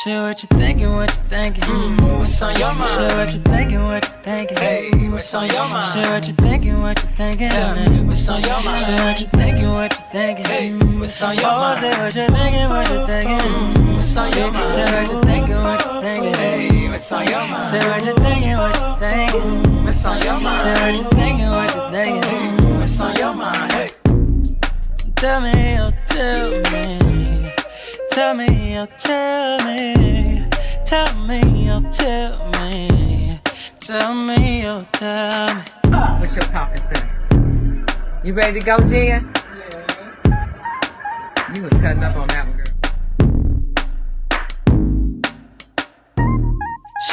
Share what you thinking, what you thinking. What's on your mind? Share what you thinking, what you thinking. Hey, what's on your mind? Share what you thinking, what you thinking. Tell me, what's on your mind? Share what you thinking, what you thinking. Hey, what's on your Oh, mind? say what you thinking, what you thinking. What's on your mind? Share what you thinking, what you thinking. Hey, what's on your mind? Share what you thinking, what you thinking. What's on your mind? Share what you thinking, what you thinking. What's on your mind? Hey, Tell me, oh, tell me. Tell me, oh, tell me. Tell me, oh, tell me. Tell me, oh, tell me. What's your topic, sir? You ready to go, Jen? You was cutting up on that one, girl.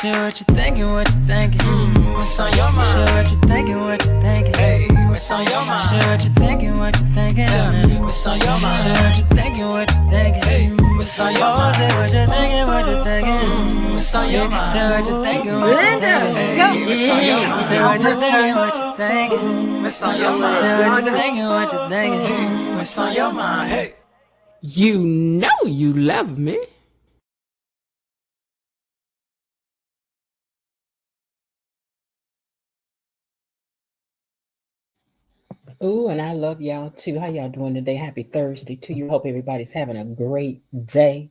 Share what you thinking, what you thinking. what's on your mind? Share what you thinking, what you thinking. Hey, what's on your mind? Share what you thinking, what you thinking. Tell me, what's on your mind? Share what you thinking, what you thinking. Hey, what's on your Oh, mind? say what you thinking, what you thinking. What's on your mind? Share what you thinking, what you thinking. Hey, what's on your mind? Share what you thinking, what you thinking. What's on your mind? Share what you thinking, what you thinking. What's on your mind? Hey. You know you love me. Ooh, and I love y'all too. How y'all doing today? Happy Thursday to you. Hope everybody's having a great day.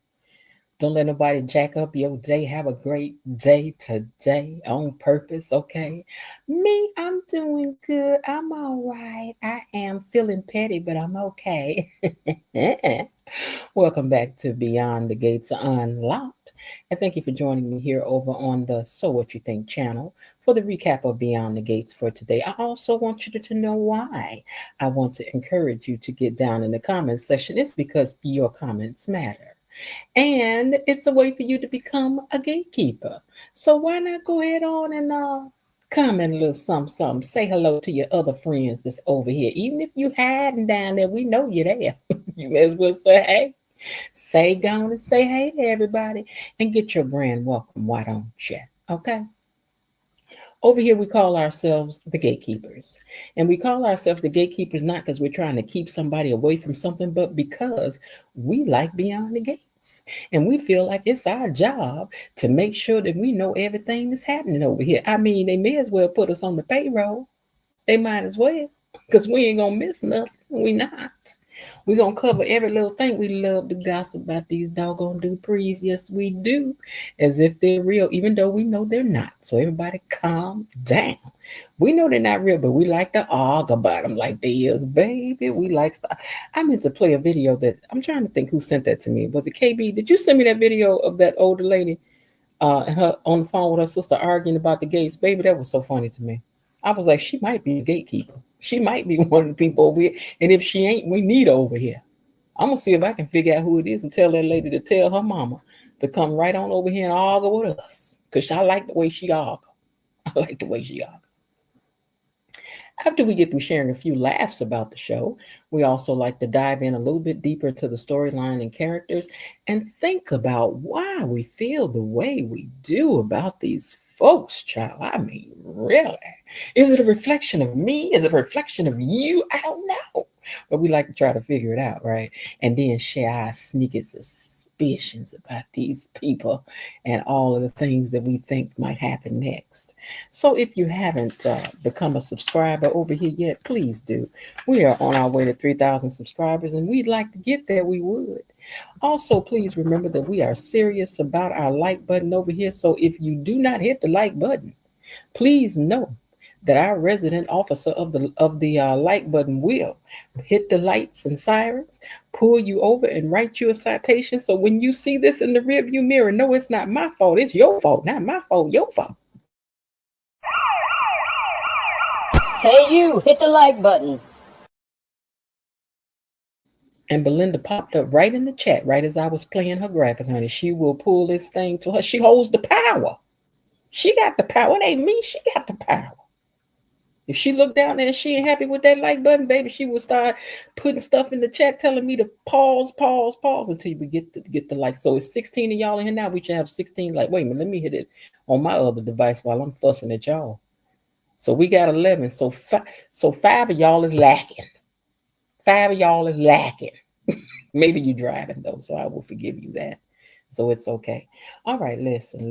Don't let nobody jack up your day. Have a great day today on purpose, okay? Me, I'm doing good. I'm all right. I am feeling petty, but I'm okay. Welcome back to Beyond the Gates Unlocked. And thank you for joining me here over on the So What You Think channel for the recap of Beyond the Gates for today. I also want you to know why I want to encourage you to get down in the comments section. It's because your comments matter. And it's a way for you to become a gatekeeper. So why not go ahead on and comment a little something. Say hello to your other friends that's over here. Even if you hiding down there, we know you're there. You may as well say hey. Say gone and say hey to everybody and get your grand welcome. Why don't you? Okay. Over here, we call ourselves the gatekeepers. And we call ourselves the gatekeepers not because we're trying to keep somebody away from something, but because we like Beyond the Gates. And we feel like it's our job to make sure that we know everything that's happening over here. I mean, they may as well put us on the payroll. They might as well, because we ain't going to miss nothing. We not. We're going to cover every little thing. We love to gossip about these doggone Duprees. Yes, we do. As if they're real, even though we know they're not. So everybody calm down. We know they're not real, but we like to argue about them like they is, baby. We like stuff. I meant to play a video that, I'm trying to think who sent that to me. Was it KB? Did you send me that video of that older lady and her on the phone with her sister arguing about the gates? Baby, that was so funny to me. I was like, she might be a gatekeeper. She might be one of the people over here. And if she ain't, we need her over here. I'm going to see if I can figure out who it is and tell that lady to tell her mama to come right on over here and argue with us. Because I like the way she argue. I like the way she argue. After we get through sharing a few laughs about the show, we also like to dive in a little bit deeper to the storyline and characters and think about why we feel the way we do about these folks, child. I mean, really? Is it a reflection of me? Is it a reflection of you? I don't know. But we like to try to figure it out, right? And then share our sneaky suspicions about these people and all of the things that we think might happen next. So if you haven't become a subscriber over here yet, please do. We are on our way to 3,000 subscribers, and we'd like to get there. We would. Also, please remember that we are serious about our like button over here. So if you do not hit the like button, please know that our resident officer of the like button will hit the lights and sirens, pull you over and write you a citation. So when you see this in the rearview mirror, no, it's not my fault. It's your fault. Not my fault, your fault. Hey, you, hit the like button. And Belinda popped up right in the chat, right as I was playing her graphic, honey. She will pull this thing to her. She holds the power. She got the power. It ain't me. She got the power. If she looked down there and she ain't happy with that like button, baby, she will start putting stuff in the chat telling me to pause until we get the like. So it's 16 of y'all in here now. We should have 16 like. Wait a minute, let me hit it on my other device while I'm fussing at y'all. So we got 11. So 5 of y'all is lacking. 5 of y'all is lacking. Maybe you driving though, so I will forgive you that. So it's okay. All right, listen.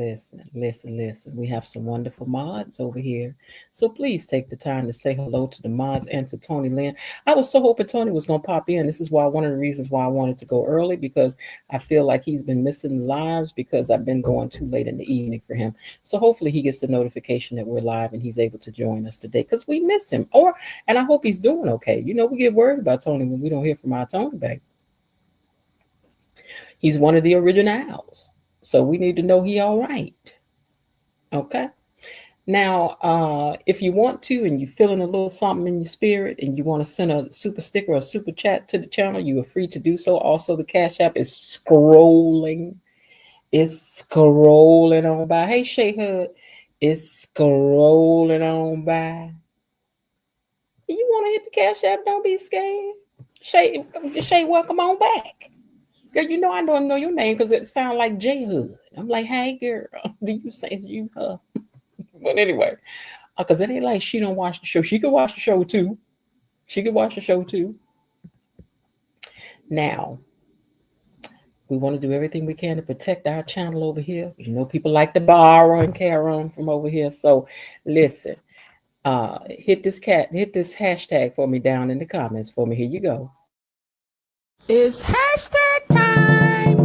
We have some wonderful mods over here. So please take the time to say hello to the mods and to Tony Lynn. I was so hoping Tony was going to pop in. This is why one of the reasons why I wanted to go early, because I feel like he's been missing lives because I've been going too late in the evening for him. So hopefully he gets the notification that we're live and he's able to join us today because we miss him. And I hope he's doing okay. You know, we get worried about Tony when we don't hear from our Tony back. He's one of the originals. So we need to know he all right. Okay. Now, if you want to and you're feeling a little something in your spirit and you want to send a super sticker or a super chat to the channel, you are free to do so. Also, the Cash App is scrolling. It's scrolling on by. Hey, Shay Hood. It's scrolling on by. You want to hit the Cash App? Don't be scared. Shay, welcome on back. Girl, you know I don't know your name because it sounds like J Hood. I'm like, hey, girl, do you say you her? But anyway, because it ain't like she don't watch the show. She can watch the show too. She can watch the show too. Now, we want to do everything we can to protect our channel over here. You know, people like to borrow and carry on from over here. So, listen, hit this hashtag for me down in the comments for me. Here you go. It's hashtag time.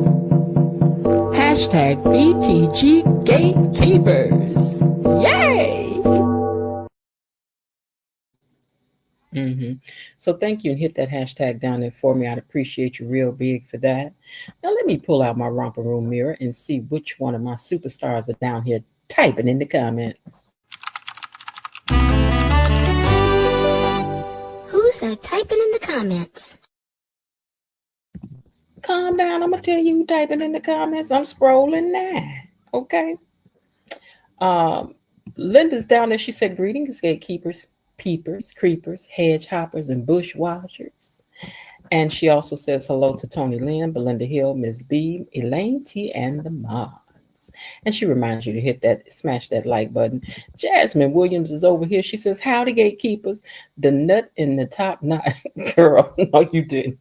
Hashtag BTG Gatekeepers. Yay! So thank you and hit that hashtag down there for me. I'd appreciate you real big for that. Now let me pull out my romper room mirror and see which one of my superstars are down here typing in the comments. Who's that typing in the comments? Calm down. I'm going to tell you who typing in the comments. I'm scrolling now. Okay. Linda's down there. She said, greetings, gatekeepers, peepers, creepers, hedge hoppers, and bush watchers. And she also says hello to Tony Lynn, Belinda Hill, Ms. B, Elaine T, and the mods. And she reminds you to smash that like button. Jasmine Williams is over here. She says, howdy, gatekeepers. The nut in the top knot. Girl, no, you didn't.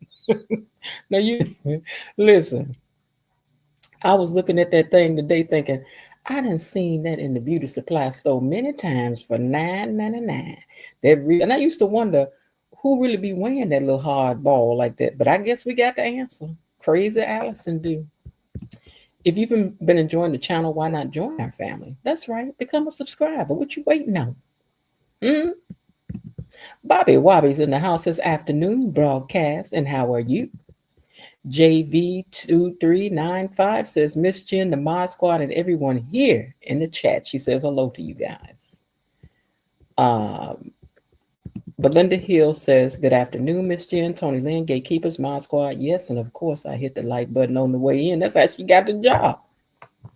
No, you listen. I was looking at that thing today thinking, I done seen that in the beauty supply store many times for $9.99. And I used to wonder who really be wearing that little hard ball like that. But I guess we got the answer. Crazy Allison do. If you've been enjoying the channel, why not join our family? That's right. Become a subscriber. What you waiting on? Bobby Wobby's in the house this afternoon broadcast. And how are you? JV2395 says, Miss Jen, the Mod Squad, and everyone here in the chat. She says hello to you guys. Belinda Hill says, good afternoon, Miss Jen, Tony Lynn, Gatekeepers, Mod Squad. Yes, and of course, I hit the like button on the way in. That's how she got the job.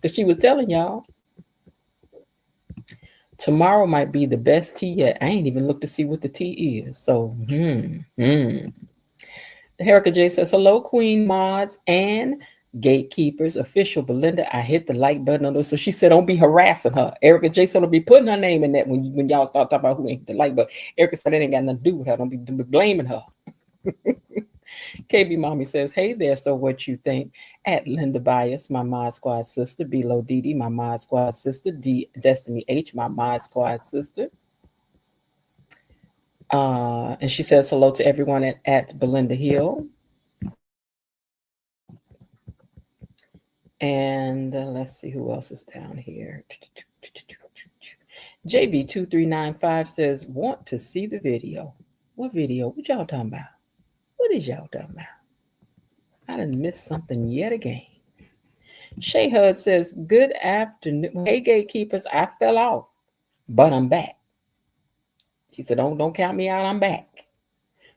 Because she was telling y'all. Tomorrow might be the best tea yet. I ain't even looked to see what the tea is. So, Erica J says, hello, Queen Mods and Gatekeepers. Official Belinda, I hit the like button on those. So she said, don't be harassing her. Erica J said, don't be putting her name in that when y'all start talking about who ain't the like button. Erica said, that ain't got nothing to do with her. Don't be blaming her. KB Mommy says, hey there, so what you think? At Linda Bias, my Mod Squad sister. Below Dee, my Mod Squad sister. Destiny H, my Mod Squad sister. And she says hello to everyone at Belinda Hill. And let's see who else is down here. JB2395 says, want to see the video. What video? What y'all talking about? What is y'all talking about? I done missed something yet again. Shay Hud says, good afternoon. Hey, gatekeepers, I fell off, but I'm back. She said, don't count me out. I'm back.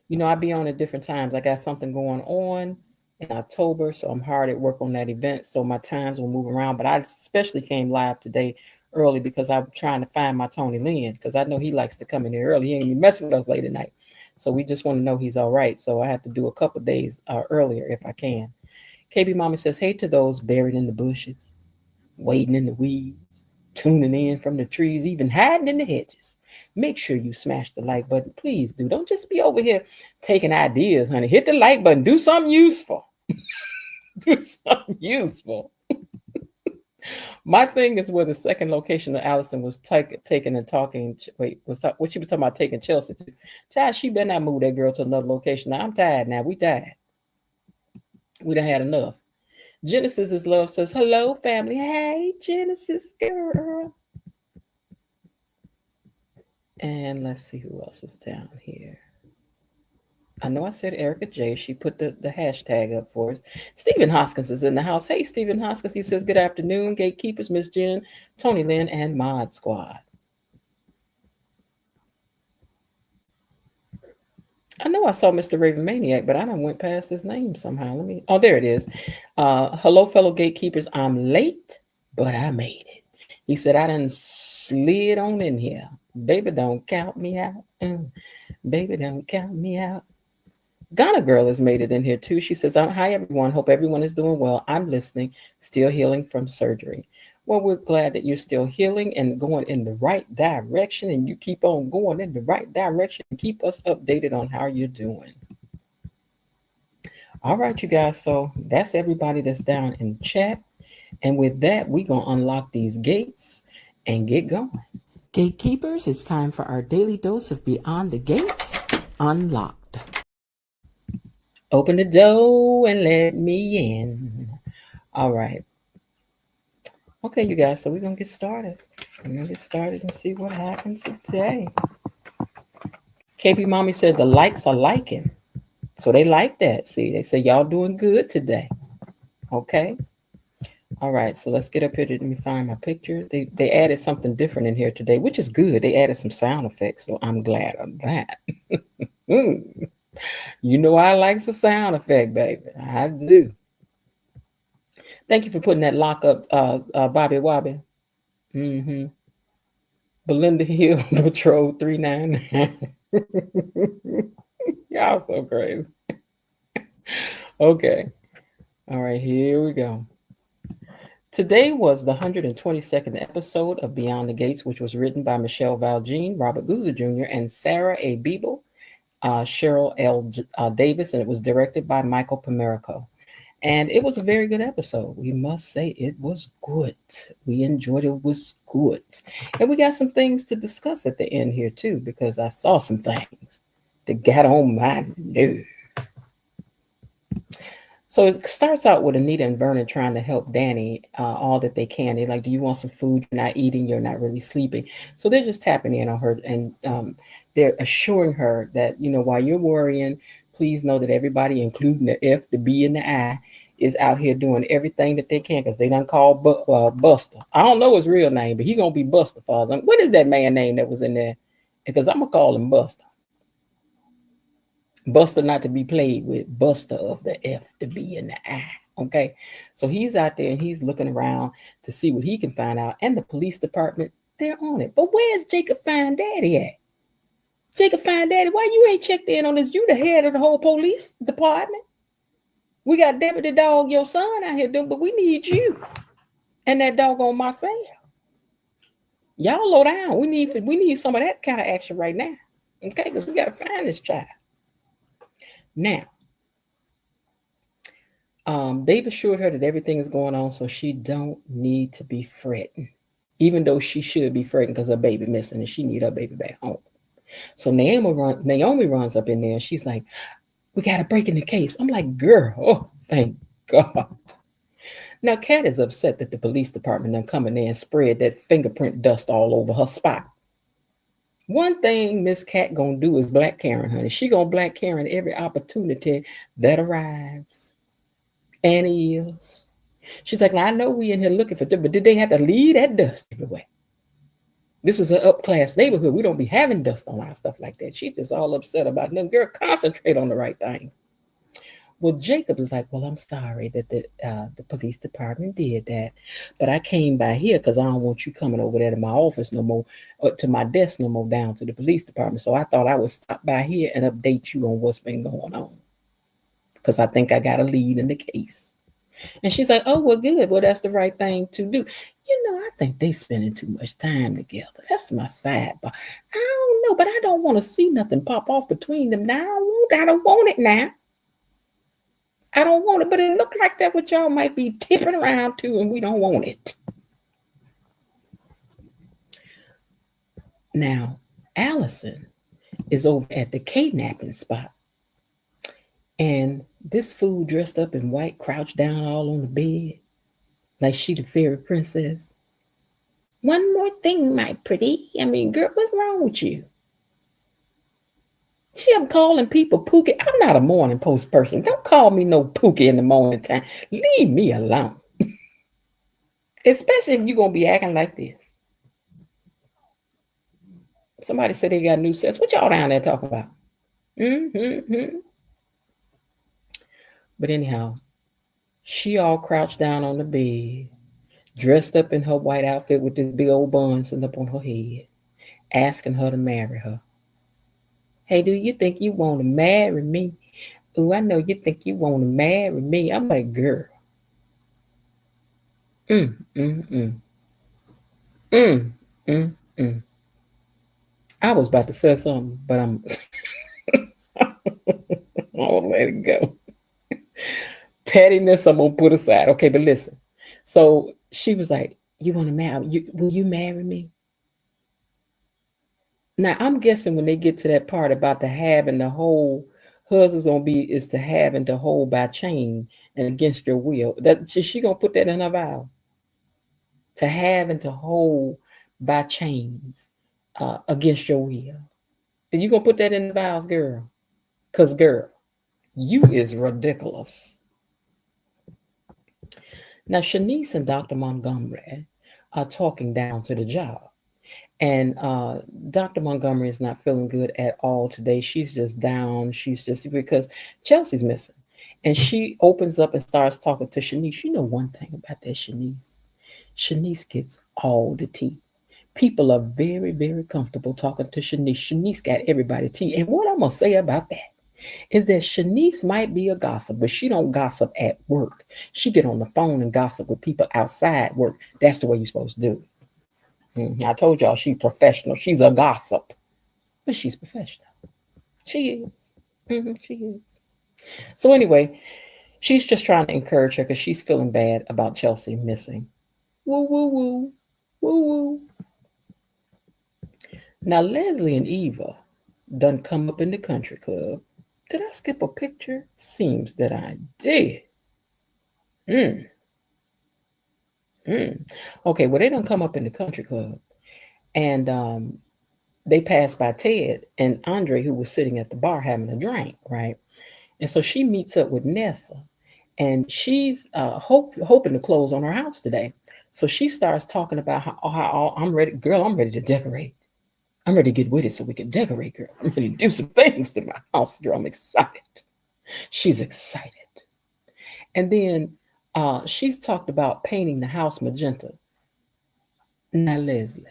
You know, I be on at different times. I got something going on in October, so I'm hard at work on that event. So my times will move around. But I especially came live today early because I'm trying to find my Tony Lynn because I know he likes to come in here early. He ain't even messing with us late at night. So we just want to know he's all right. So I have to do a couple days earlier if I can. KB Mama says, hey to those buried in the bushes, wading in the weeds, tuning in from the trees, even hiding in the hedges. Make sure you smash the like button. Please do. Don't just be over here taking ideas, honey. Hit the like button. Do something useful. Do something useful. My thing is where the second location that Allison was taking and talking. Wait, what she was talking about taking Chelsea to? Child, she better not move that girl to another location. Now I'm tired. Now we died. We done had enough. Genesis is love says hello, family. Hey, Genesis girl. And let's see who else is down here. I know I said Erica J. She put the hashtag up for us. Stephen Hoskins is in the house. Hey, Stephen Hoskins. He says, good afternoon, gatekeepers, Miss Jen, Tony Lynn, and Mod Squad. I know I saw Mr. Raven Maniac, but I done went past his name somehow. Oh, there it is. Hello, fellow gatekeepers. I'm late, but I made it. He said, I done slid on in here. Baby, don't count me out. Baby, don't count me out. Ghana Girl has made it in here too. She says, hi, everyone. Hope everyone is doing well. I'm listening, still healing from surgery. Well, we're glad that you're still healing and going in the right direction, and you keep on going in the right direction. Keep us updated on how you're doing. All right, you guys. So that's everybody that's down in chat. And with that, we're going to unlock these gates and get going. Gatekeepers, it's time for our daily dose of Beyond the Gates Unlocked. Open the door and let me in. All right. Okay, you guys, so we're going to get started. We're going to get started and see what happens today. KB Mommy said the likes are liking. So they like that. See, they say y'all doing good today. Okay. All right, so let's get up here. Let me find my picture. They added something different in here today, which is good. They added some sound effects, so I'm glad of that. You know I like the sound effect, baby. I do. Thank you for putting that lock up, Bobby Wobby. Mm-hmm. Belinda Hill Patrol 399. Y'all so crazy. Okay. All right, here we go. Today was the 122nd episode of Beyond the Gates, which was written by Michelle Valjean, Robert Guza Jr., and Sarah A. Beeble, Cheryl L. Davis, and it was directed by Michael Pomerico. And it was a very good episode. We must say it was good. We enjoyed it. It was good. And we got some things to discuss at the end here, too, because I saw some things that got on my nerves. So it starts out with Anita and Vernon trying to help Danny all that they can. They're like, do you want some food? You're not eating. You're not really sleeping. So they're just tapping in on her. And they're assuring her that, you know, while you're worrying, please know that everybody, including the F, the B, and the I, is out here doing everything that they can because they done called Buster. I don't know his real name, but he's going to be Buster for us. What is that man name that was in there? Because I'm going to call him Buster. Buster not to be played with. Buster of the F, the B, and the I. Okay. So he's out there and he's looking around to see what he can find out. And the police department, they're on it. But where's Jacob Fine Daddy at? Jacob Fine Daddy, why you ain't checked in on this? You the head of the whole police department. We got Deputy Dog, your son, out here doing, but we need you. And that doggone Marcel. Y'all low down. We need some of that kind of action right now. Okay, because we got to find this child. Now, they've assured her that everything is going on, so she don't need to be fretting, even though she should be fretting because her baby missing and she need her baby back home. So Naomi runs up in there and she's like, we got to break in the case. I'm like, girl, oh, thank God. Now, Kat is upset that the police department done come in there and spread that fingerprint dust all over her spot. One thing Miss Cat gonna do is black Karen, honey. She gonna black Karen every opportunity that arrives. And is. She's like, I know we in here looking for them, but did they have to leave that dust everywhere? This is an up-class neighborhood. We don't be having dust on our stuff like that. She's just all upset about them. Girl, concentrate on the right thing. Well, Jacob is like, well, I'm sorry that the police department did that, but I came by here because I don't want you coming over there to my office no more, or to my desk no more, down to the police department. So I thought I would stop by here and update you on what's been going on because I think I got a lead in the case. And she's like, oh, well, good. Well, that's the right thing to do. You know, I think they spending too much time together. That's my sidebar. I don't know, but I don't want to see nothing pop off between them now. I don't want it now. I don't want it, but it looked like that what y'all might be tipping around to, and we don't want it. Now, Allison is over at the kidnapping spot. And this fool dressed up in white crouched down all on the bed like she the fairy princess. One more thing, my pretty. I mean, girl, what's wrong with you? She am calling people Pookie. I'm not a morning post person. Don't call me no Pookie in the morning time. Leave me alone. Especially if you're going to be acting like this. Somebody said they got new sets. What y'all down there talking about? Mm-hmm. But anyhow, she all crouched down on the bed, dressed up in her white outfit with this big old bun sitting up on her head, asking her to marry her. Hey, do you think you want to marry me? Oh, I know you think you want to marry me. I'm like, girl. Mm, mm, mm. Mm, mm, mm. I was about to say something, but I'm I'll let it go. Pettiness, I'm gonna put aside. Okay, but listen. So she was like, "You want to marry? Will you marry me?" Now I'm guessing when they get to that part about the have and the hold, hers is gonna be is to have and to hold by chain and against your will. That she gonna put that in her vow to have and to hold by chains against your will. And you gonna put that in the vows, girl? Cause girl, you is ridiculous. Now Shanice and Dr. Montgomery are talking down to the job. And Dr. Montgomery is not feeling good at all today. She's just down. She's just because Chelsea's missing. And she opens up and starts talking to Shanice. You know one thing about that Shanice. Shanice gets all the tea. People are very, very comfortable talking to Shanice. Shanice got everybody tea. And what I'm gonna say about that is that Shanice might be a gossip, but she don't gossip at work. She get on the phone and gossip with people outside work. That's the way you're supposed to do it. I told y'all she's professional. She's a gossip, but she's professional. She is. She is. So anyway, she's just trying to encourage her because she's feeling bad about Chelsea missing. Woo woo woo, woo woo. Now Leslie and Eva done come up in the country club. Did I skip a picture? Seems that I did. Hmm. Okay, well they done come up in the country club, and they passed by Ted and Andre, who was sitting at the bar having a drink, right? And so she meets up with Nessa, and she's hoping to close on her house today. So she starts talking about how I'm ready, girl. I'm ready to decorate. I'm ready to get with it so we can decorate, girl. I'm ready to do some things to my house, girl. I'm excited. She's excited. And then she's talked about painting the house magenta. Now, Leslie,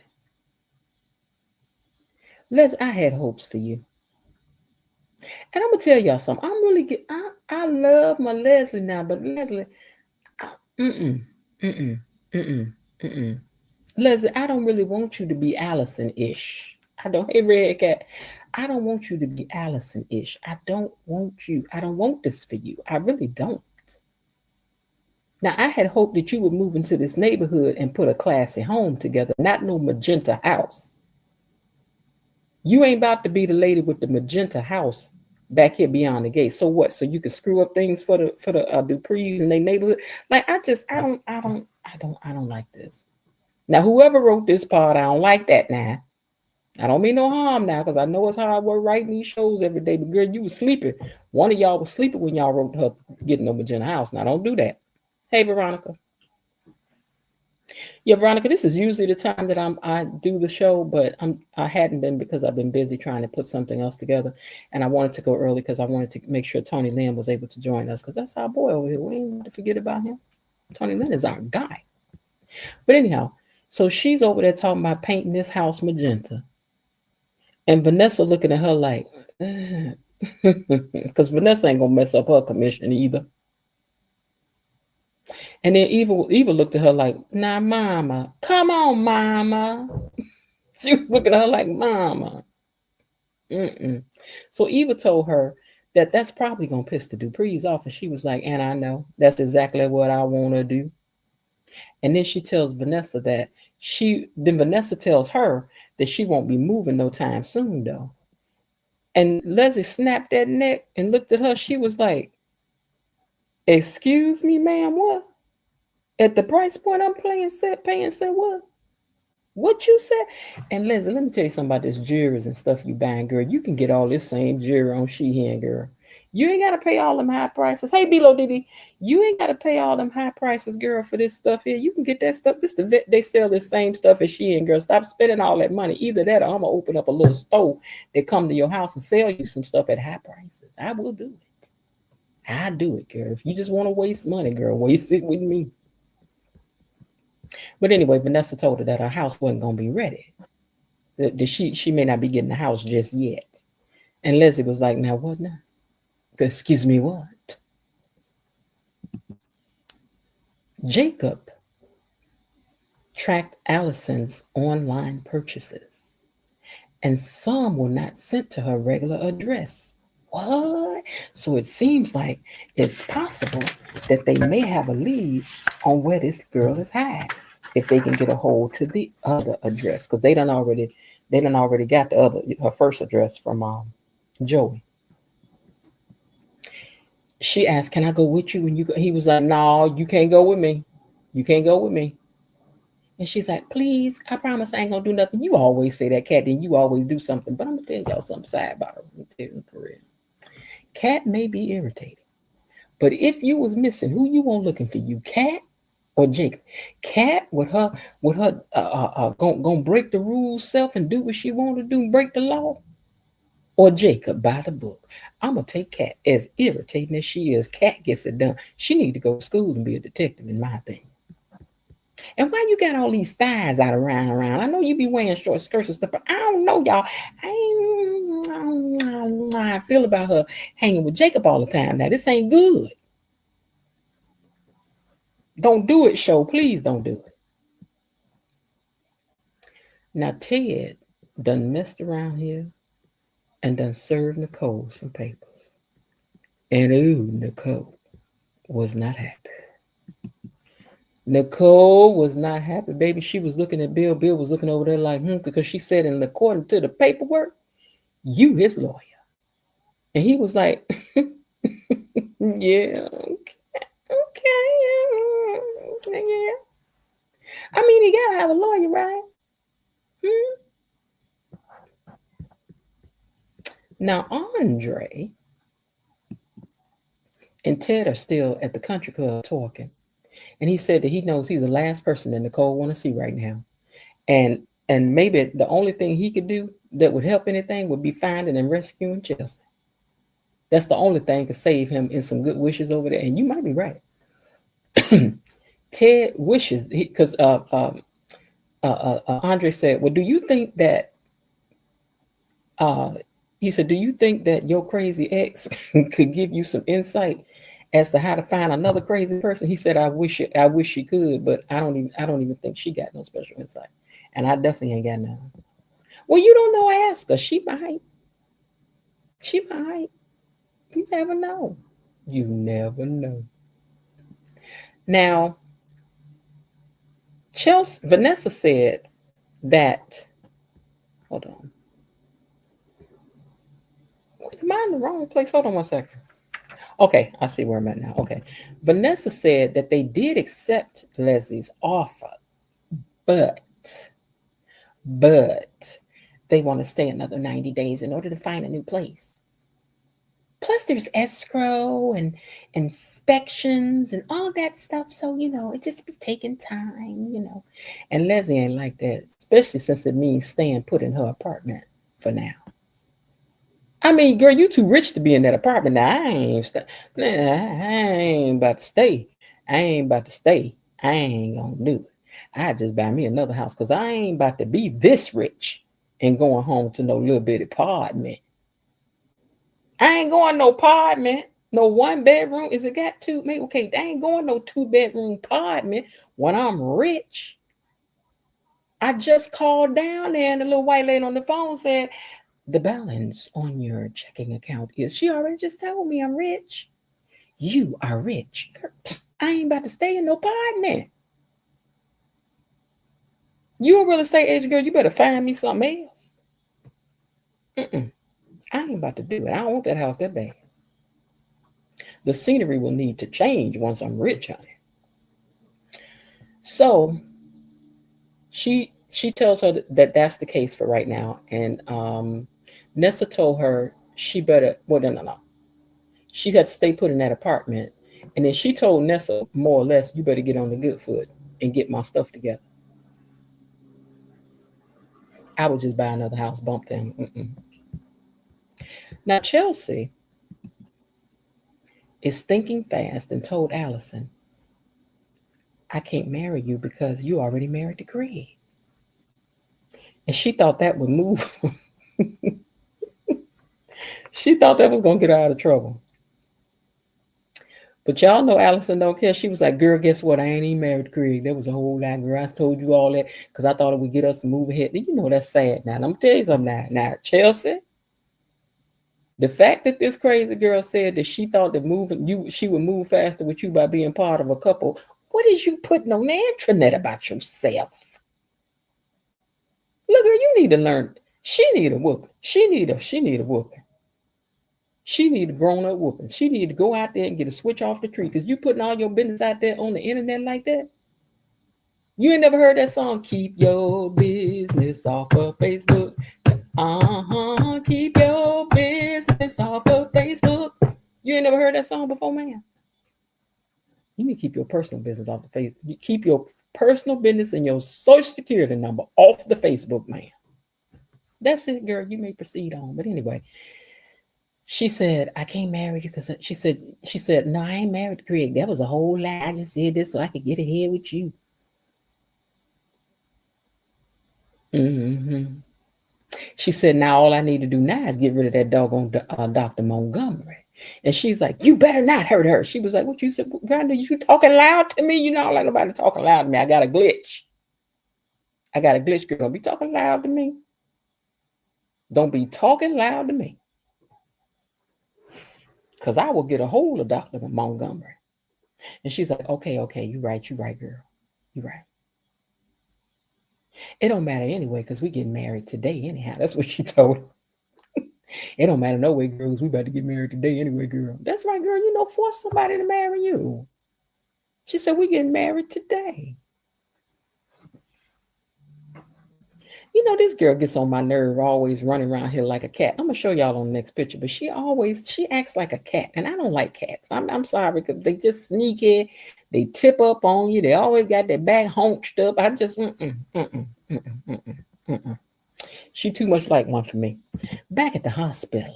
I had hopes for you. And I'm gonna tell y'all something. I'm really good. I love my Leslie now, but Leslie, mm-mm, mm-mm, mm-mm, mm-mm. Leslie, I don't really want you to be Allison-ish. I don't. Hey, Red Cat, I don't want you to be Allison-ish. I don't want you. I don't want this for you. I really don't. Now, I had hoped that you would move into this neighborhood and put a classy home together, not no magenta house. You ain't about to be the lady with the magenta house back here beyond the gate. So what? So you can screw up things for the Duprees and their neighborhood. Like I don't like this. Now, whoever wrote this part, I don't like that now. I don't mean no harm now, because I know it's hard work writing these shows every day. But girl, you was sleeping. One of y'all was sleeping when y'all wrote her getting no magenta house. Now don't do that. Hey, Veronica. Yeah, Veronica, this is usually the time that I do the show, but I hadn't been because I've been busy trying to put something else together, and I wanted to go early because I wanted to make sure Tony Lynn was able to join us because that's our boy over here. We ain't need to forget about him. Tony Lynn is our guy. But anyhow, so she's over there talking about painting this house magenta, and Vanessa looking at her like, because Vanessa ain't gonna mess up her commission either. And then Eva looked at her like, nah, mama, come on, mama. She was looking at her like, mama. So Eva told her that that's probably going to piss the Duprees off. And she was like, and I know, that's exactly what I want to do. And then she tells Vanessa that then Vanessa tells her that she won't be moving no time soon though. And Leslie snapped that neck and looked at her. She was like, "Excuse me, ma'am, what? At the price point I'm paying, said what? What you said?" And Leslie, let me tell you something about this jewelry and stuff you buying, girl. You can get all this same jewelry on Shein, girl. You ain't gotta pay all them high prices. Hey, Bilo Diddy, you ain't gotta pay all them high prices, girl, for this stuff here. You can get that stuff. They sell the same stuff as Shein, girl. Stop spending all that money. Either that, or I'm gonna open up a little store that come to your house and sell you some stuff at high prices. I will do it. I do it, girl. If you just want to waste money, girl, waste it with me. But anyway, Vanessa told her that her house wasn't gonna be ready. That she may not be getting the house just yet. And Leslie was like, "Now what now? Excuse me, what?" Jacob tracked Allison's online purchases, and some were not sent to her regular address. What? So it seems like it's possible that they may have a lead on where this girl is hiding if they can get a hold to the other address, because they done already got her first address from Joey. She asked, "Can I go with you?" And he was like, "No, you can't go with me. You can't go with me." And she's like, "Please, I promise I ain't gonna do nothing." You always say that, Kat, and you always do something. But I'm gonna tell y'all something sidebar. I'm gonna tell you for real. Kat may be irritated, but if you was missing, who you want looking for you, Kat or Jacob? Kat with her gonna break the rules self and do what she want to do, break the law, or Jacob by the book? I'm gonna take Kat. As irritating as she is, Kat gets it done. She need to go to school and be a detective, in my opinion. And why you got all these thighs out around? I know you be wearing short skirts and stuff, but I don't know, y'all. I don't know how I feel about her hanging with Jacob all the time. Now, this ain't good. Don't do it, show. Please don't do it. Now, Ted done messed around here and done served Nicole some papers. And ooh, Nicole was not happy. Nicole was not happy, baby. She was looking at Bill. Bill was looking over there like, because she said, and according to the paperwork, you his lawyer. And he was like, yeah, okay, yeah. I mean, he gotta have a lawyer, right? Now, Andre and Ted are still at the country club talking. And he said that he knows he's the last person that Nicole want to see right now. And maybe the only thing he could do that would help anything would be finding and rescuing Chelsea. That's the only thing could save him in some good wishes over there. And you might be right. Ted wishes, because Andre said, "Well, do you think that?" He said, "Do you think that your crazy ex could give you some insight as to how to find another crazy person?" He said, I wish she could, but I don't even think she got no special insight, and I definitely ain't got none." Well, you don't know. Ask her. She might. She might. You never know. You never know. Now, Vanessa said that. Hold on. Am I in the wrong place? Hold on one second. Okay, I see where I'm at now. Okay. Vanessa said that they did accept Leslie's offer, but they want to stay another 90 days in order to find a new place. Plus, there's escrow and inspections and all of that stuff. So, it just be taking time, And Leslie ain't like that, especially since it means staying put in her apartment for now. I mean, girl, you too rich to be in that apartment. Now, I ain't about to stay. I ain't gonna do it. I just buy me another house because I ain't about to be this rich and going home to no little bitty apartment. I ain't going no apartment, no 1 bedroom. Is it got 2? Maybe, okay, I ain't going no 2-bedroom apartment when I'm rich. I just called down there and the little white lady on the phone said, "The balance on your checking account is," she already just told me I'm rich. You are rich. Girl, I ain't about to stay in no apartment. You a real estate agent, girl, you better find me something else. I ain't about to do it. I don't want that house that bad. The scenery will need to change once I'm rich, honey. So she tells her that that's the case for right now, and Nessa told her she better. Well, no. She had to stay put in that apartment, and then she told Nessa more or less, "You better get on the good foot and get my stuff together." I would just buy another house, bump them. Now Chelsea is thinking fast and told Allison, "I can't marry you because you already married to Greg." And she thought that would move. She thought that was gonna get her out of trouble. But y'all know Allison don't care. She was like, "Girl, guess what? I ain't even married to Greg. There was a whole lot, girl. I told you all that because I thought it would get us to move ahead." You know that's sad now. I'm gonna tell you something now. Now, Chelsea, the fact that this crazy girl said that she thought that she would move faster with you by being part of a couple. What is you putting on the internet about yourself? Look, girl, you need to learn. She need a whooping. She need a whooping. She need a grown-up whooping. She need to go out there and get a switch off the tree because you putting all your business out there on the internet like that. You ain't never heard that song, "Keep Your Business Off of Facebook." Keep your business off of Facebook. You ain't never heard that song before, man? You need to keep your personal business off the Facebook. You keep your personal business and your social security number off the Facebook, man. That's it, girl. You may proceed on. But anyway, she said, "I can't marry you because she said, no, I ain't married to Greg. That was a whole lie. I just said this so I could get ahead with you." She said, "Now all I need to do now is get rid of that doggone Dr. Montgomery." And she's like, "You better not hurt her." She was like, "What you said, Grandma? You talking loud to me? You know, I don't like nobody talking loud to me. I got a glitch. Girl. Don't be talking loud to me. Don't be talking loud to me. Because I will get a hold of Dr. Montgomery." And she's like, okay, you right, girl. You right. It don't matter anyway, because we getting married today anyhow. That's what she told him. It don't matter no way, girls. We about to get married today anyway, girl. That's right, girl. You know, force somebody to marry you. She said, we getting married today. You know, this girl gets on my nerve, always running around here like a cat. I'm gonna show y'all on the next picture, but she acts like a cat, and I don't like cats. I'm sorry, because they just sneaky. They tip up on you. They always got their back hunched up. I just She too much like one for me. Back at the hospital,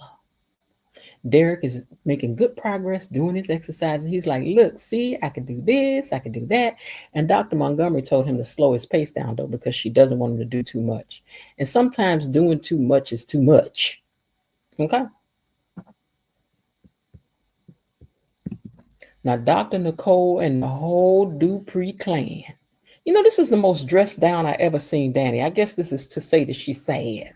Derek is making good progress doing his exercises. He's like, "Look, see, I can do this, I can do that." And Dr. Montgomery told him to slow his pace down, though, because she doesn't want him to do too much. And sometimes doing too much is too much. Okay? Now, Dr. Nicole and the whole Dupree clan. You know, this is the most dressed down I ever seen Danny. I guess this is to say that she's sad.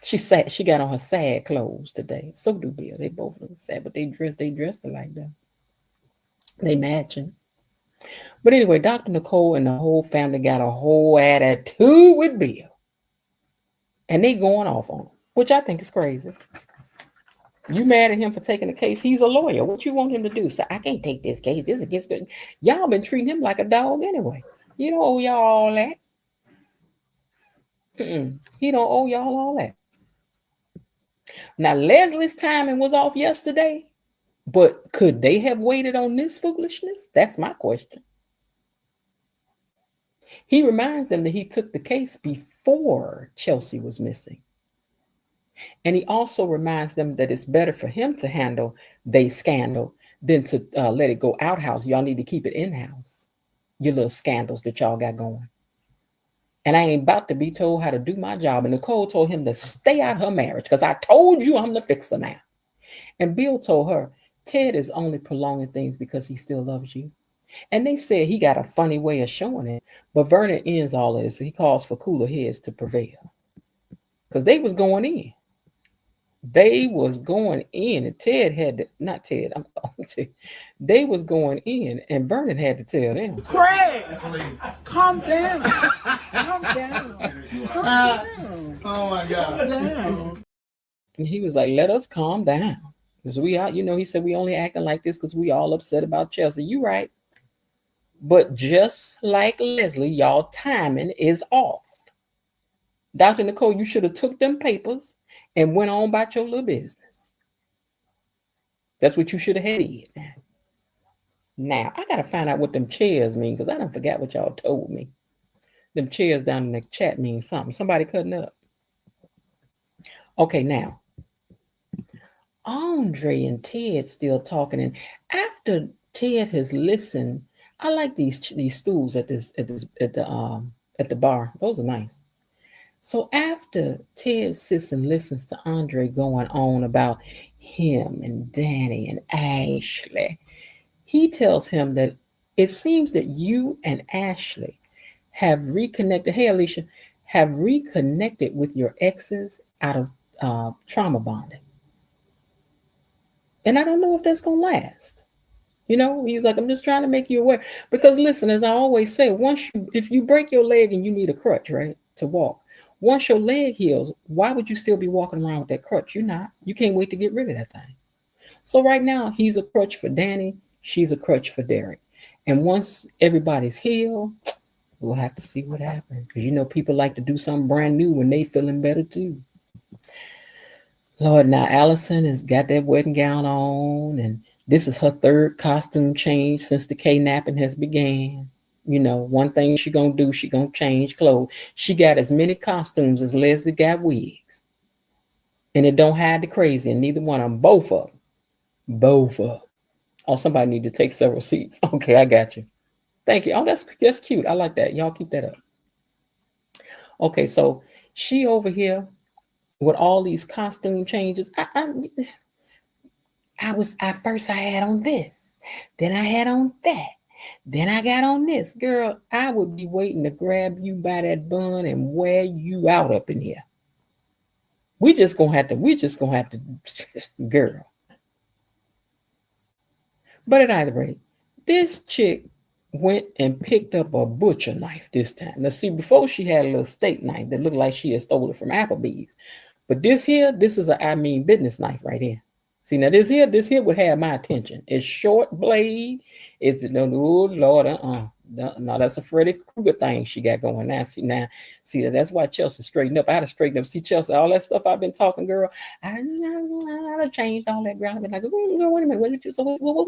She got on her sad clothes today. So do Bill. They both look sad, but they dressed alike though. They matching. But anyway, Dr. Nicole and the whole family got a whole attitude with Bill. And they going off on him, which I think is crazy. You mad at him for taking the case? He's a lawyer. What you want him to do? So I can't take this case. This is against good. Y'all been treating him like a dog anyway. You don't owe y'all all that. He don't owe y'all all that. Now, Leslie's timing was off yesterday, but could they have waited on this foolishness? That's my question. He reminds them that he took the case before Chelsea was missing. And he also reminds them that it's better for him to handle their scandal than to let it go outhouse. Y'all need to keep it in-house, your little scandals that y'all got going. And I ain't about to be told how to do my job. And Nicole told him to stay out her marriage because I told you I'm the fixer now. And Bill told her, Ted is only prolonging things because he still loves you. And they said he got a funny way of showing it. But Vernon ends all of this. He calls for cooler heads to prevail. Because they was going in. They was going in, and Ted had to, not Ted, they was going in, and Vernon had to tell them. Craig, calm down. Calm down. Calm down. Oh my God. Calm down. And he was like, let us calm down. Because we are, he said we only acting like this because we all upset about Chelsea. You right. But just like Leslie, y'all timing is off. Dr. Nicole, you should have took them papers and went on about your little business. That's what you should have had. Now, I got to find out what them chairs mean because I done forgot what y'all told me. Them chairs down in the chat mean something. Somebody cutting up. Okay, now, Andre and Ted still talking. And after Ted has listened, I like these stools at the bar. Those are nice. So after Ted sits and listens to Andre going on about him and Danny and Ashley, he tells him that it seems that you and Ashley have reconnected. Hey, Alicia, have reconnected with your exes out of trauma bonding. And I don't know if that's going to last. He's like, I'm just trying to make you aware. Because listen, as I always say, if you break your leg and you need a crutch, right, to walk, once your leg heals, why would you still be walking around with that crutch? You're not. You can't wait to get rid of that thing. So right now, he's a crutch for Danny. She's a crutch for Derek. And once everybody's healed, we'll have to see what happens. Because people like to do something brand new when they feeling better too. Lord, now Allison has got that wedding gown on, and this is her third costume change since the kidnapping has began. One thing she gonna do, she gonna change clothes. She got as many costumes as Leslie got wigs. And it don't hide the crazy in neither one of them. Both of them. Oh, somebody need to take several seats. Okay, I got you. Thank you. Oh, that's cute. I like that. Y'all keep that up. Okay, so she over here with all these costume changes. At first I had on this, then I had on that, then I got on this. Girl, I would be waiting to grab you by that bun and wear you out up in here. We just gonna have to, girl. But at either rate, this chick went and picked up a butcher knife this time. Now see, before she had a little steak knife that looked like she had stolen it from Applebee's. But this is a business knife right here. See, now this here would have my attention. It's short blade. It's oh Lord, no, that's a Freddy Krueger thing she got going now. See, that's why Chelsea straightened up. I had to straighten up. See, Chelsea, all that stuff I've been talking, girl. I changed all that, girl. I've been like, oh, girl, wait a minute. What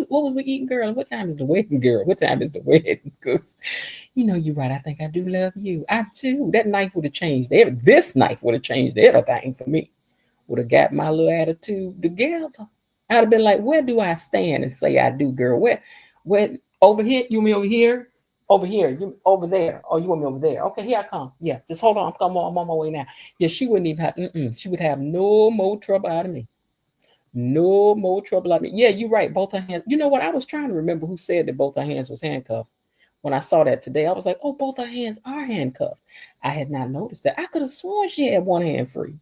was we eating, girl? What time is the wedding, girl? What time is the wedding? Because you're right. I think I do love you. I too. That knife would have changed. This knife would have changed everything for me. Would have got my little attitude together. I'd have been like, where do I stand and say I do, girl? Where over here? You mean over here? Over here? You over there? Oh, you want me over there? Okay, here I come. Yeah, just hold on. I'm on my way now. Yeah, she wouldn't even have. She would have no more trouble out of me. No more trouble out of me. Yeah, you're right. Both her hands. You know what? I was trying to remember who said that both her hands was handcuffed. When I saw that today, I was like, oh, both her hands are handcuffed. I had not noticed that. I could have sworn she had one hand free.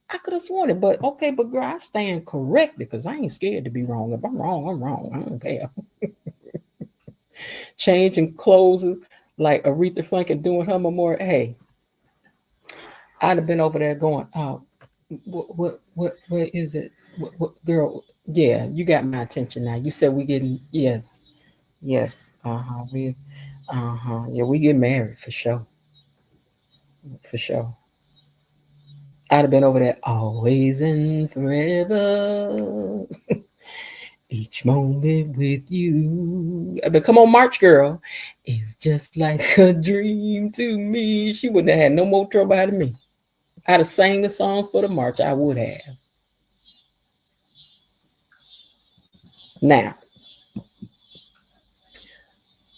I could have sworn it, but okay, but girl, I stand corrected because I ain't scared to be wrong. If I'm wrong, I'm wrong. I don't care. Changing clothes like Aretha Franklin doing her memorial. Hey, I'd have been over there going, what is it? What girl? Yeah, you got my attention now. You said we getting yes. Yeah, we get married for sure. For sure. I'd have been over there always and forever. Each moment with you. But come on, March girl. It's just like a dream to me. She wouldn't have had no more trouble out of me. I'd have sang the song for the march. I would have. Now,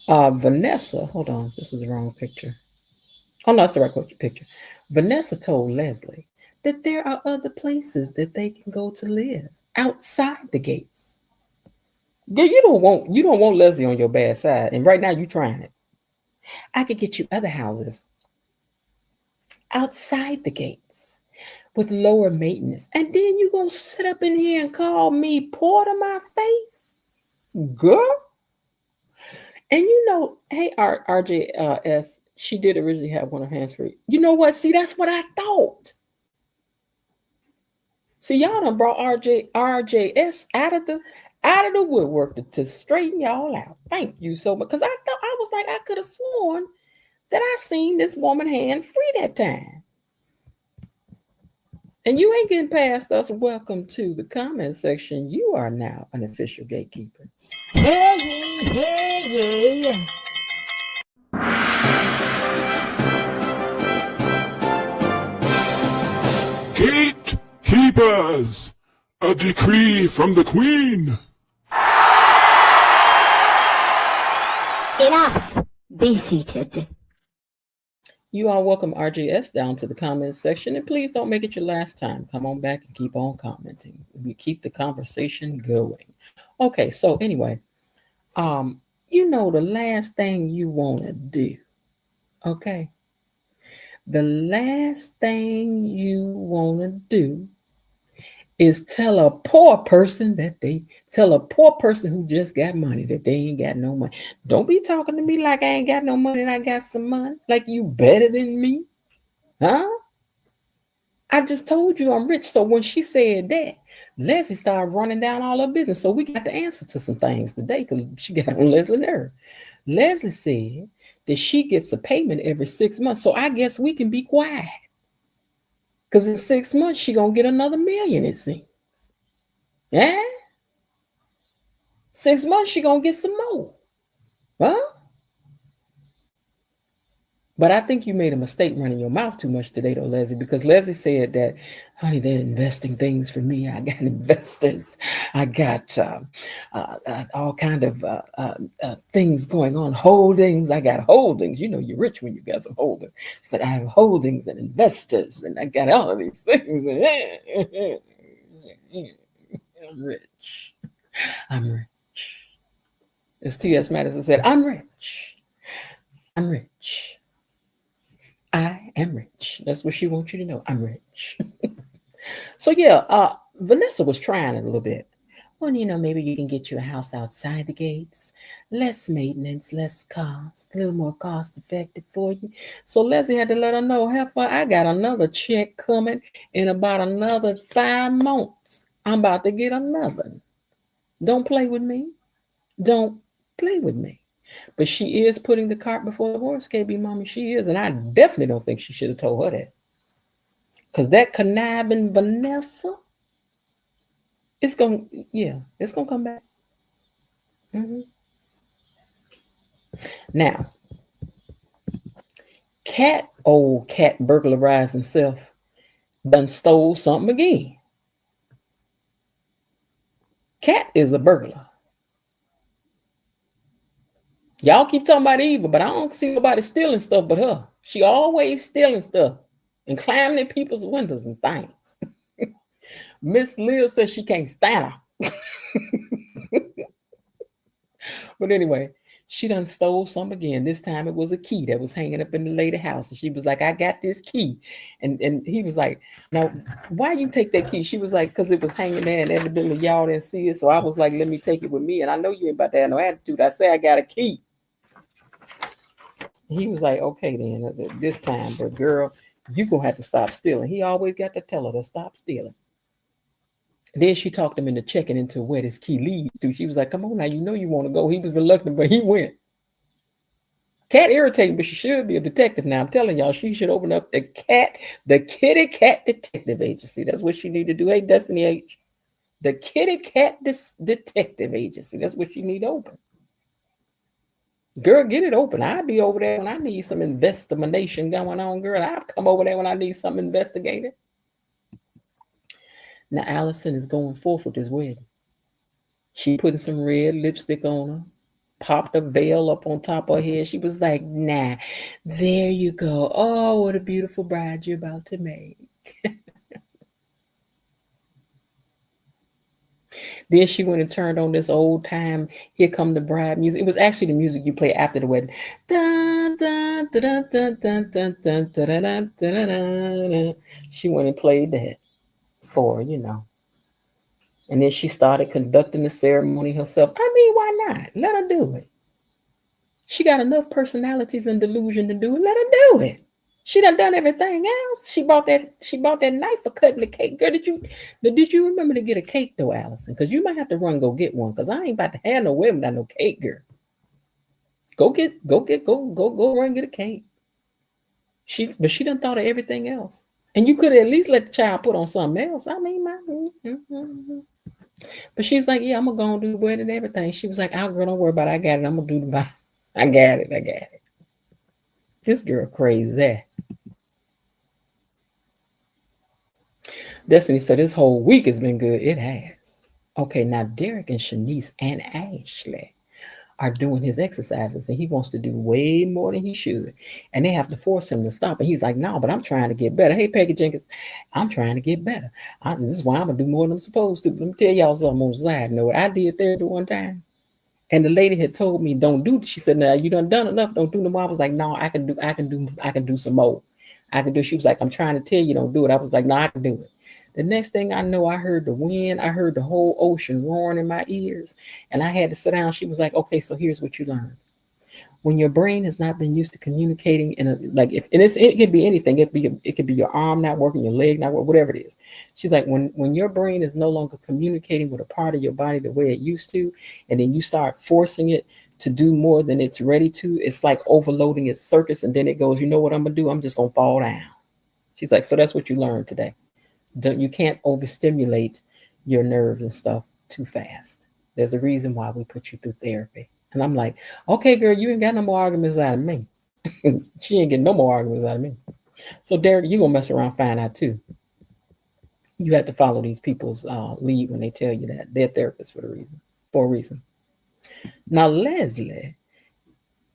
Vanessa, hold on. This is the wrong picture. Oh, no, that's the right picture. Vanessa told Leslie that there are other places that they can go to live outside the gates. Girl, you don't want Leslie on your bad side, and right now you're trying it. I could get you other houses outside the gates with lower maintenance. And then you gonna sit up in here and call me poor to my face? Girl. And hey, RJS, she did originally have one of her hands free. You know what? See, that's what I thought. See, y'all done brought RJS out of the woodwork to straighten y'all out. Thank you so much. Because I thought I was like, I could have sworn that I seen this woman hand free that time. And you ain't getting past us. Welcome to the comment section. You are now an official gatekeeper. Hey, hey, Gatekeepers, a decree from the Queen. Enough. Be seated. You are welcome, RGS, down to the comments section. And please don't make it your last time. Come on back and keep on commenting. We keep the conversation going. Okay, so anyway, the last thing you want to do, okay? The last thing you want to do is tell a poor person who just got money that they ain't got no money. Don't be talking to me like I ain't got no money and I got some money. Like you better than me. Huh? I just told you I'm rich. So when she said that, Leslie started running down all her business. So we got the answer to some things today because she got on Leslie nerve. Leslie said that she gets a payment every 6 months. So I guess we can be quiet. Because in 6 months, she going to get another $1 million, it seems. Yeah? 6 months, she going to get some more. Huh? But I think you made a mistake running your mouth too much today, though, Leslie, because Leslie said that, honey, they're investing things for me. I got investors. I got all kind of things going on, holdings. I got holdings. You know you're rich when you got some holdings. She said, I have holdings and investors, and I got all of these things. I'm rich. I'm rich. As T.S. Madison said, I'm rich. I'm rich. I am rich. That's what she wants you to know. I'm rich. So yeah, Vanessa was trying it a little bit. Well, maybe you can get you a house outside the gates, less maintenance, less cost, a little more cost effective for you. So Leslie had to let her know, Heifer, I got another check coming in about another 5 months. I'm about to get another. Don't play with me. Don't play with me. But she is putting the cart before the horse, KB Mommy. She is. And I definitely don't think she should have told her that. Because that conniving Vanessa, it's going to come back. Mm-hmm. Now, old cat burglarized himself, done stole something again. Cat is a burglar. Y'all keep talking about evil, but I don't see nobody stealing stuff but her. She always stealing stuff and climbing in people's windows and things. Miss Liz says she can't stand her. But anyway, she done stole some again. This time it was a key that was hanging up in the lady house. And she was like, I got this key. And he was like, now, why you take that key? She was like, because it was hanging there and evidently y'all didn't see it. So I was like, let me take it with me. And I know you ain't about to have no attitude. I say I got a key. He was like, okay, then this time, but girl, you gonna have to stop stealing. He always got to tell her to stop stealing. Then she talked him into checking into where this key leads to. She was like, come on now, you know you want to go. He was reluctant, but he went. Cat irritating, but she should be a detective now. I'm telling y'all, she should open up the Kitty Cat Detective Agency. That's what she need to do. Hey, Destiny H. The Kitty Cat Detective Agency. That's what she need to open. Girl, get it open. I'll be over there when I need some investigation going on, girl. I'll come over there when I need something investigated. Now, Allison is going forth with this wedding. She putting some red lipstick on her, popped a veil up on top of her head. She was like, nah, there you go. Oh, what a beautiful bride you're about to make. Then she went and turned on this old time Here Come the Bride music. It was actually the music you play after the wedding. Dun, dun, dun, dun, dun, dun, dun, dun, dun, dun, dun, dun, dun. She went and played that for, And then she started conducting the ceremony herself. I mean, why not? Let her do it. She got enough personalities and delusion to do it. Let her do it. She done everything else. She bought that knife for cutting the cake. Girl, did you remember to get a cake though, Allison? Because you might have to run go get one. Because I ain't about to have no wedding without no cake, girl. Go run get a cake. But she done thought of everything else. And you could at least let the child put on something else. I mean, but she's like, yeah, I'm gonna go and do the wedding and everything. She was like, "Oh, girl, don't worry about it. I got it. I'm gonna do the I got it. This girl crazy. Destiny said this whole week has been good. It has. Okay, now Derek and Shanice and Ashley are doing his exercises, and he wants to do way more than he should. And they have to force him to stop. And he's like, no, but I'm trying to get better. Hey, Peggy Jenkins, I'm trying to get better. This is why I'm going to do more than I'm supposed to. Let me tell y'all something on the side note. I did therapy one time. And the lady had told me, don't do it. She said, no, you done enough. Don't do no more. I was like, no, I can do some more. I can do. She was like, I'm trying to tell you, don't do it. I was like, no, I can do it. The next thing I know, I heard the wind. I heard the whole ocean roaring in my ears. And I had to sit down. She was like, okay, so here's what you learned. When your brain has not been used to communicating it could be anything. It could be your arm not working, your leg not working, whatever it is. She's like, when your brain is no longer communicating with a part of your body the way it used to, and then you start forcing it to do more than it's ready to, it's like overloading its circuits, and then it goes, you know what I'm gonna do? I'm just gonna fall down. She's like, so that's what you learned today. You can't overstimulate your nerves and stuff too fast. There's a reason why we put you through therapy. And I'm like, okay, girl, you ain't got no more arguments out of me. She ain't getting no more arguments out of me. So Derek, you gonna mess around, find out too. You have to follow these people's lead when they tell you that they're therapists for a reason. Now, Leslie,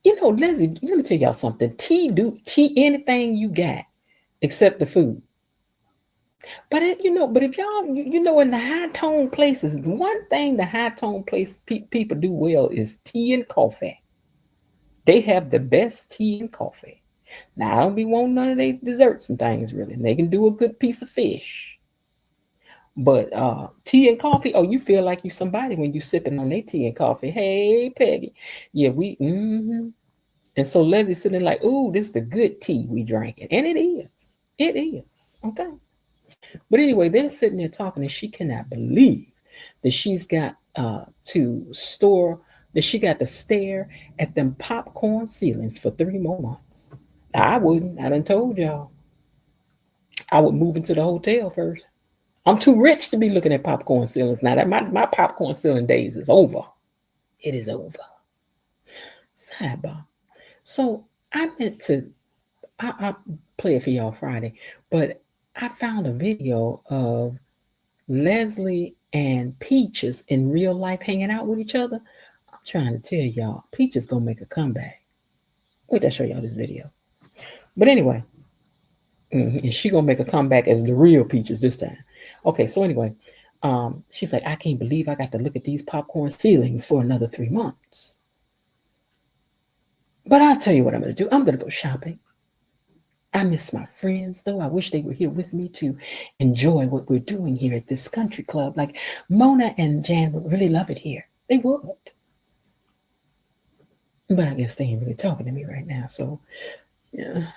Leslie, let me tell y'all something. Tea anything you got except the food. But if y'all, in the high tone places, one thing the high tone place people do well is tea and coffee. They have the best tea and coffee. Now I don't be wanting none of their desserts and things really. And they can do a good piece of fish. But tea and coffee, oh, you feel like you somebody when you sipping on their tea and coffee. Hey, Peggy. Yeah, And so Leslie's sitting like, ooh, this is the good tea we drinking. And it is. It is. Okay. But anyway, they're sitting there talking, and she cannot believe that she's got to stare at them popcorn ceilings for 3 more months. I wouldn't. I done told y'all. I would move into the hotel first. I'm too rich to be looking at popcorn ceilings now. That my popcorn ceiling days is over. It is over. Sidebar. So I meant to. I play it for y'all Friday, but I found a video of Leslie and Peaches in real life hanging out with each other. I'm trying to tell y'all, Peaches gonna make a comeback. Wait, I'll show y'all this video. But anyway, and she gonna make a comeback as the real Peaches this time. Okay, so anyway, she's like, I can't believe I got to look at these popcorn ceilings for another 3 months. But I'll tell you what I'm gonna do. I'm gonna go shopping. I miss my friends, though. I wish they were here with me to enjoy what we're doing here at this country club. Like Mona and Jan would really love it here. They would. But I guess they ain't really talking to me right now. So, yeah.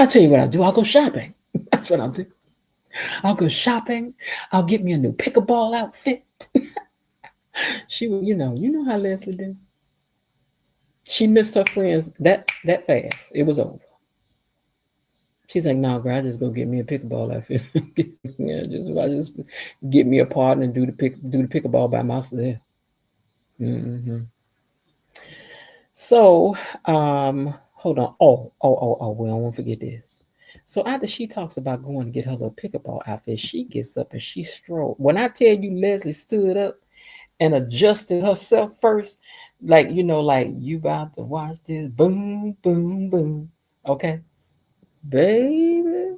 I'll tell you what I'll do. I'll go shopping. That's what I'll do. I'll go shopping. I'll get me a new pickleball outfit. She would, you know how Leslie did. She missed her friends that fast. It was over. She's like, no, girl, I just go get me a pickleball outfit. Yeah, I just get me a partner and do the pickleball by myself. Mm-hmm. So, hold on. Oh, we don't want to forget this. So after she talks about going to get her little pickleball outfit, she gets up and she strolled. When I tell you Leslie stood up and adjusted herself first, like you about to watch this, boom, boom, boom. Okay. Baby,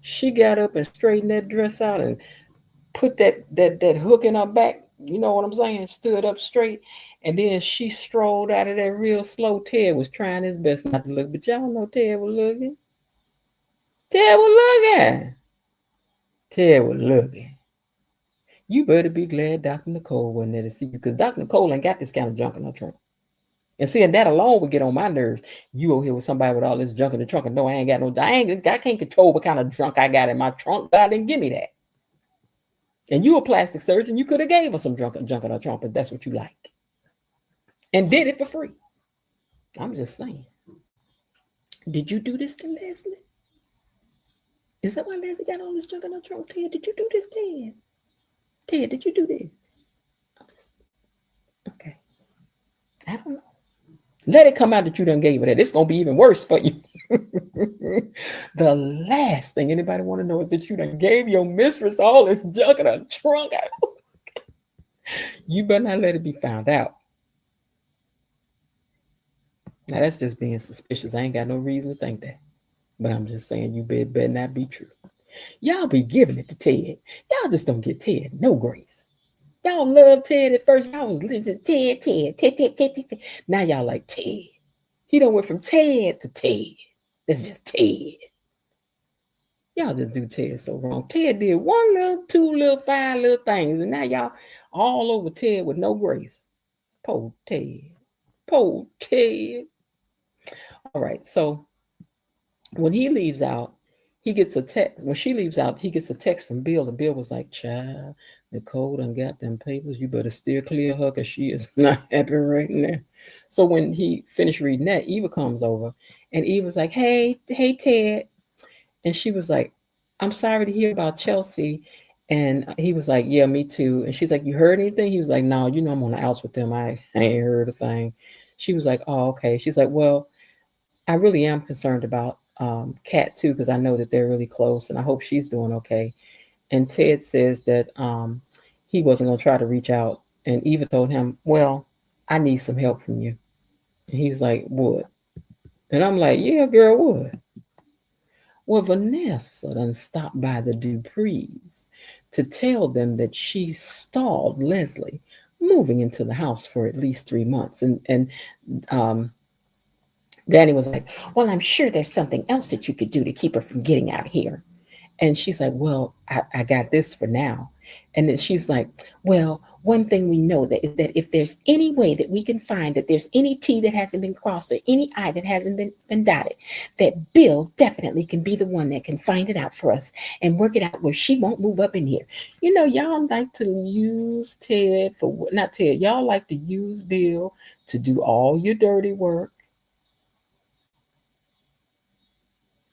she got up and straightened that dress out, and put that hook in her back. You know what I'm saying? Stood up straight, and then she strolled out of there real slow. Ted was trying his best not to look, but y'all know Ted was looking. Ted was looking. Ted was looking. You better be glad Dr. Nicole wasn't there to see you, because Dr. Nicole ain't got this kind of junk in her trunk. And seeing that alone would get on my nerves. You over here with somebody with all this junk in the trunk, and no, I can't control what kind of junk I got in my trunk. God didn't give me that. And you a plastic surgeon, you could have gave her some junk in her trunk, but that's what you like. And did it for free. I'm just saying. Did you do this to Leslie? Is that why Leslie got all this junk in her trunk? Ted, did you do this, Ted? Ted, did you do this? Okay. I don't know. Let it come out that you done gave her that. It's going to be even worse for you. The last thing anybody want to know is that you done gave your mistress all this junk in her trunk. You better not let it be found out. Now, that's just being suspicious. I ain't got no reason to think that. But I'm just saying, you better not be true. Y'all be giving it to Ted. Y'all just don't get Ted no grace. Y'all love Ted at first. Y'all was listening to Ted. Now y'all like Ted. He done went from Ted to Ted. That's just Ted. Y'all just do Ted so wrong. Ted did 1 little, 2 little, 5 little things, and now y'all all over Ted with no grace. Poor Ted. Poor Ted. All right, so when he leaves out, he gets a text. When she leaves out, he gets a text from Bill, and Bill was like, "Child, Nicole done got them papers. You better steer clear of her, because she is not happy right now." So when he finished reading that, Eva comes over, and Eva's like, hey, Ted. And she was like, "I'm sorry to hear about Chelsea." And he was like, "Yeah, me too." And she's like, "You heard anything?" He was like, "No, you know I'm on the outs with them. I ain't heard a thing." She was like, "Oh, okay." She's like, "Well, I really am concerned about Kat too, because I know that they're really close, and I hope she's doing okay." And Ted says that he wasn't going to try to reach out. And Eva told him, "Well, I need some help from you." And he's like, "What?" And I'm like, "Yeah, girl, what?" Well, Vanessa done stopped by the Duprees to tell them that she stalled Leslie moving into the house for at least 3 months. And Danny was like, "Well, I'm sure there's something else that you could do to keep her from getting out of here." And she's like, "Well, I got this for now." And then she's like, "Well, one thing we know that is that if there's any way that we can find that there's any T that hasn't been crossed or any I that hasn't been dotted, that Bill definitely can be the one that can find it out for us and work it out where she won't move up in here." You know, y'all like to use Ted for, not Ted, y'all like to use Bill to do all your dirty work.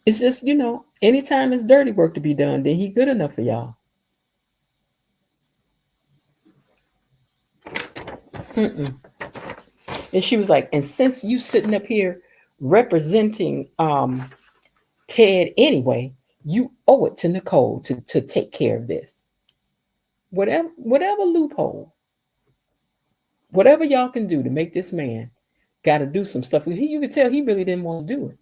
It's just, you know, anytime it's dirty work to be done, then he good enough for y'all. Mm-mm. And she was like, "And since you sitting up here representing Ted anyway, you owe it to Nicole to take care of this. Whatever loophole, whatever y'all can do to make this man got to do some stuff." You could tell he really didn't want to do it.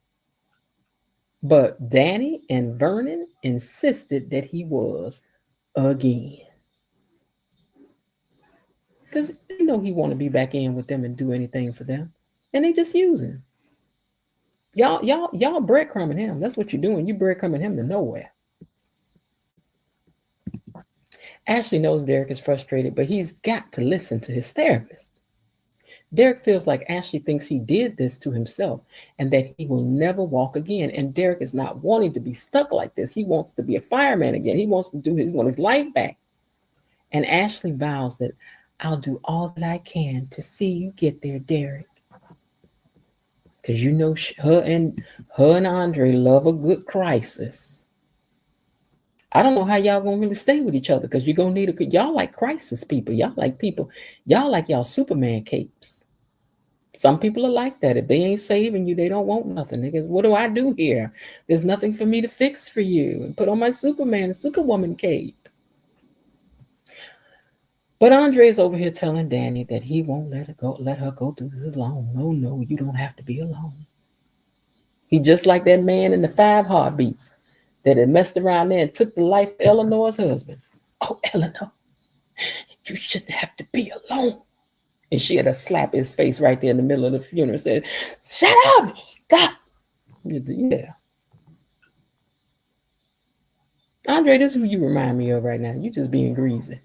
But Danny and Vernon insisted that he was again. Because they know he want to be back in with them and do anything for them. And they just use him. Y'all breadcrumbing him. That's what you're doing. You breadcrumbing him to nowhere. Ashley knows Derek is frustrated, but he's got to listen to his therapist. Derek feels like Ashley thinks he did this to himself and that he will never walk again. And Derek is not wanting to be stuck like this. He wants to be a fireman again. He wants to want his life back. And Ashley vows that, "I'll do all that I can to see you get there, Derek." Because you know her and Andre love a good crisis. I don't know how y'all gonna really stay with each other, because you're gonna need y'all like crisis people. Y'all like y'all Superman capes. Some people are like that. If they ain't saving you, they don't want nothing. They go, "What do I do here? There's nothing for me to fix for you." And put on my Superman and Superwoman cape. But Andre is over here telling Danny that he won't let her go through this alone. No, you don't have to be alone. He just like that man in the 5 Heartbeats that had messed around there and took the life of Eleanor's husband. Oh, Eleanor, you shouldn't have to be alone. And she had to slap his face right there in the middle of the funeral and said, shut up, stop. Yeah. Andre, this is who you remind me of right now. You just being greasy.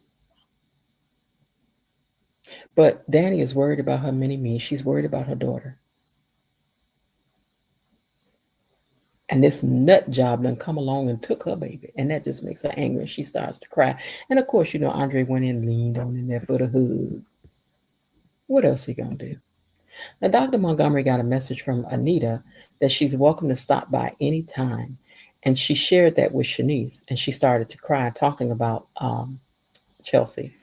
But Danny is worried about her mini-me. She's worried about her daughter. And this nut job done come along and took her baby. And that just makes her angry. She starts to cry. And of course, Andre went in and leaned on in there for the hug. What else he gonna do? Now, Dr. Montgomery got a message from Anita that she's welcome to stop by anytime. And she shared that with Shanice. And she started to cry, talking about Chelsea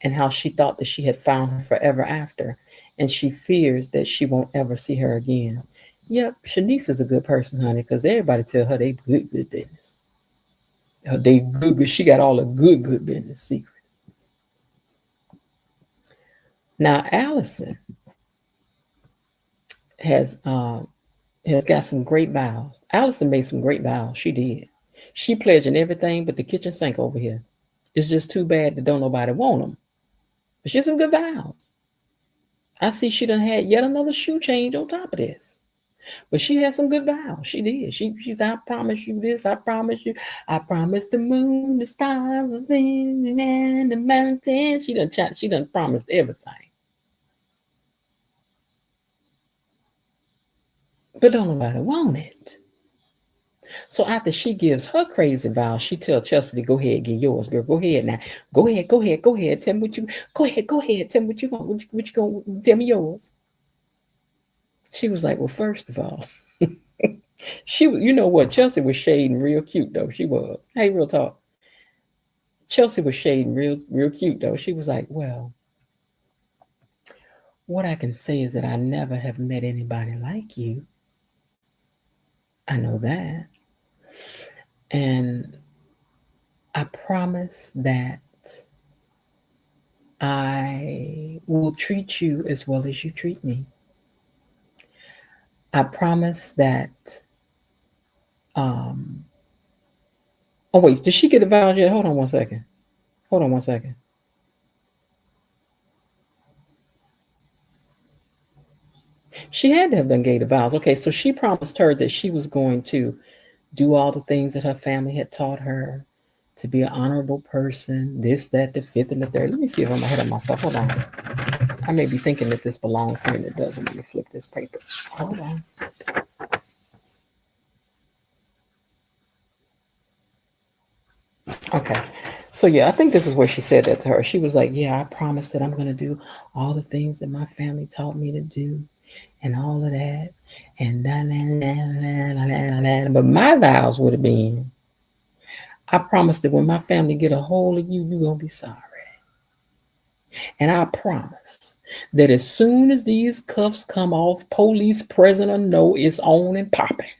and how she thought that she had found her forever after. And she fears that she won't ever see her again. Yep, Shanice is a good person, honey, because everybody tell her they good business. They good. She got all the good business secrets. Now, Allison has got some great vows. Allison made some great vows. She did. She pledging everything but the kitchen sink over here. It's just too bad that don't nobody want them. But she has some good vows. I see she done had yet another shoe change on top of this. But she had some good vows. She did. She said, I promise you this. I promise you. I promise the moon, the stars, the thing, and the mountain. She done promised everything. But don't nobody want it. So after she gives her crazy vow, she tells Chelsea to go ahead and get yours, girl. Go ahead now. Go ahead. Tell me what you. Go ahead. Tell me what you want. What you gonna tell me yours? She was like, well, first of all, you know what? Chelsea was shading real cute though. She was. Hey, real talk. Chelsea was shading real cute though. She was like, well, what I can say is that I never have met anybody like you. I know that. And I promise that I will treat you as well as you treat me. I promise that, oh wait, did she get the vows yet? Hold on one second. She had to have done gave the vows. Okay, so she promised her that she was going to do all the things that her family had taught her, to be an honorable person, this, that, the fifth, and the third. Let me see if I'm ahead of myself. Hold on. I may be thinking that this belongs here and it doesn't. Let me flip this paper. Hold on. Okay. So yeah, I think this is where she said that to her. She was like, yeah, I promise that I'm going to do all the things that my family taught me to do and all of that. And but my vows would have been, I promise that when my family get a hold of you, you're going to be sorry. And I promise that as soon as these cuffs come off, police present or no, it's on and popping.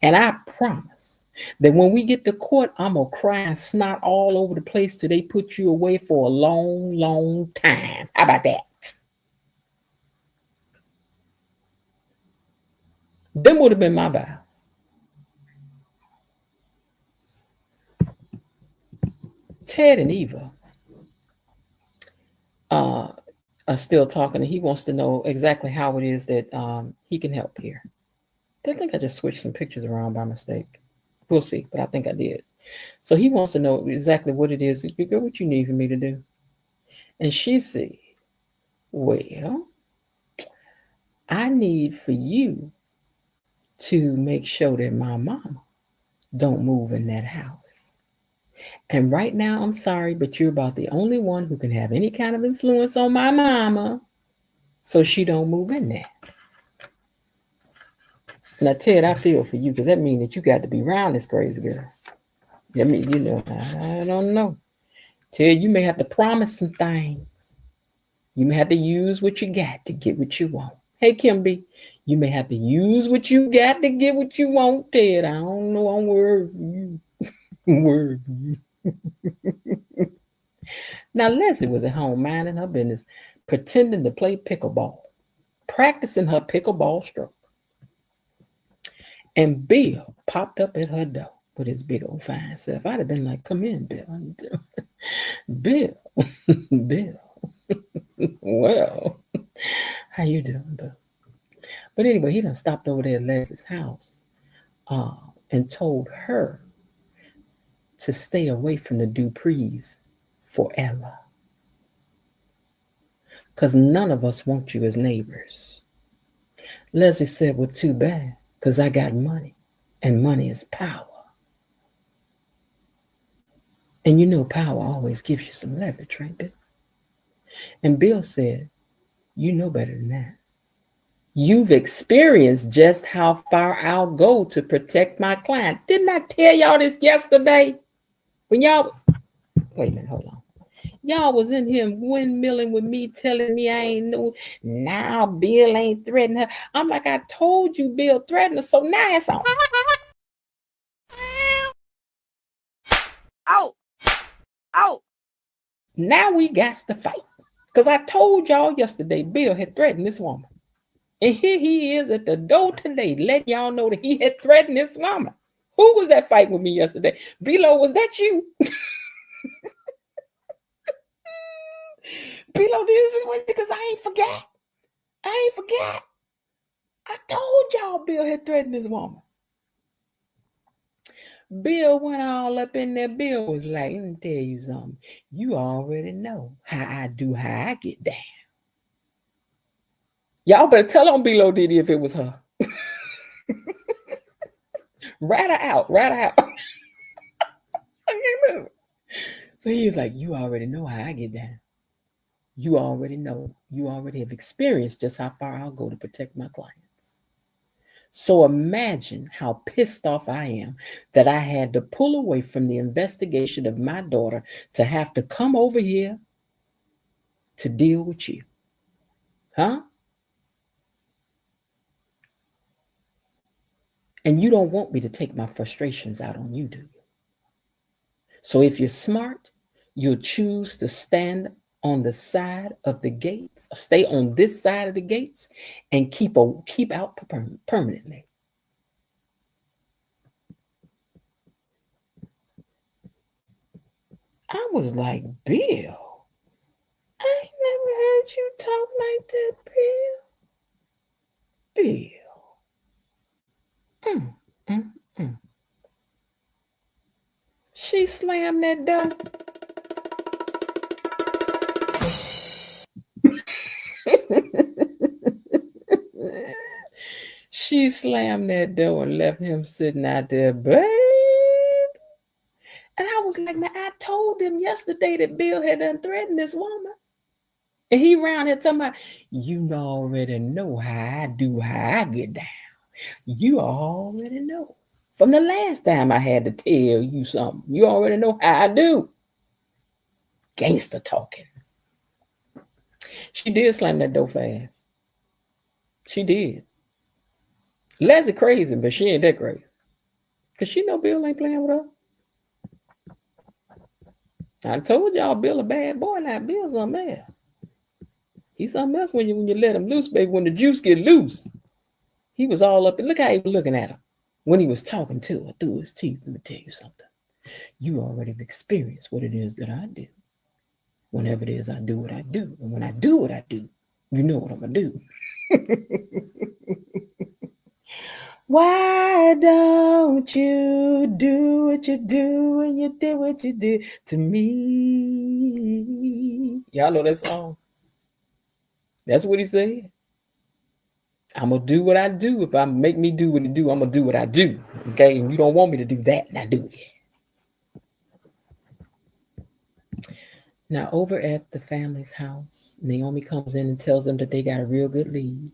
And I promise that when we get to court, I'm going to cry and snot all over the place till they put you away for a long, long time. How about that? Them would have been my vows. Ted and Eva are still talking, and he wants to know exactly how it is that he can help here. I think I just switched some pictures around by mistake. We'll see, but I think I did. So he wants to know exactly what it is. What you need for me to do. And she said, well, I need for you to make sure that my mama don't move in that house. And right now, I'm sorry, but you're about the only one who can have any kind of influence on my mama, so she don't move in there. Now, Ted, I feel for you, because that means that you got to be around this crazy girl. I mean, I don't know. Ted, you may have to promise some things. You may have to use what you got to get what you want. Hey, Kimby, you may have to use what you got to get what you want, Ted. I don't know. I'm worried for you. I'm worried for you. Now, Leslie was at home minding her business, pretending to play pickleball, practicing her pickleball stroke. And Bill popped up at her door. with his big old fine self. I'd have been like, come in, Bill. Bill. Bill. Well, how you doing, Bill? But anyway, he done stopped over there at Leslie's house and told her to stay away from the Duprees forever. Because none of us want you as neighbors. Leslie said, well, too bad, because I got money, and money is power. And you know power always gives you some leverage, right, Bill? And Bill said, you know better than that. You've experienced just how far I'll go to protect my client. Didn't I tell y'all this yesterday? When y'all, wait a minute, hold on. Y'all was in here windmilling with me, telling me I ain't know. Now Bill ain't threatening her. I'm like, I told you Bill threatened her, so now it's on. Oh, oh. Now we got to fight. Because I told y'all yesterday Bill had threatened this woman. And here he is at the door today, letting y'all know that he had threatened this woman. Who was that fighting with me yesterday? Bilo, was that you? Bilo, this is what, because I ain't forgot. I told y'all Bill had threatened this woman. Bill went all up in there. Bill was like, let me tell you something. You already know how I get down. Y'all better tell on Bilo Diddy if it was her. Rat her out. So he was like, you already know how I get down. You already know. You already have experienced just how far I'll go to protect my clients. So imagine how pissed off I am that I had to pull away from the investigation of my daughter to have to come over here to deal with you. Huh? And you don't want me to take my frustrations out on you, do you? So if you're smart, you'll choose to stand on the side of the gates, stay on this side of the gates, and keep out permanently. I was like, Bill, I ain't never heard you talk like that, Bill. She slammed that door. She slammed that door and left him sitting out there, babe. And I was like, now I told him yesterday that Bill had done threatened this woman. And he around here talking about, you already know how I get down. You already know. From the last time I had to tell you something, you already know how I do. Gangster talking. She did slam that door fast. She did. Leslie crazy, but she ain't that crazy. Because she know Bill ain't playing with her. I told y'all Bill a bad boy. Now Bill's something else. He's something else when you let him loose, baby. When the juice get loose, he was all up. And look how he was looking at her when he was talking to her through his teeth. Let me tell you something. You already have experienced what it is that I do. Whenever it is I do what I do. And when I do what I do, you know what I'm going to do. Why don't you do what you do when you did what you did to me? Y'all know that song? That's what he said. I'm going to do what I do. If I make me do what I do, I'm going to do what I do. Okay? And you don't want me to do that, and I do it. Now, over at the family's house, Naomi comes in and tells them that they got a real good lead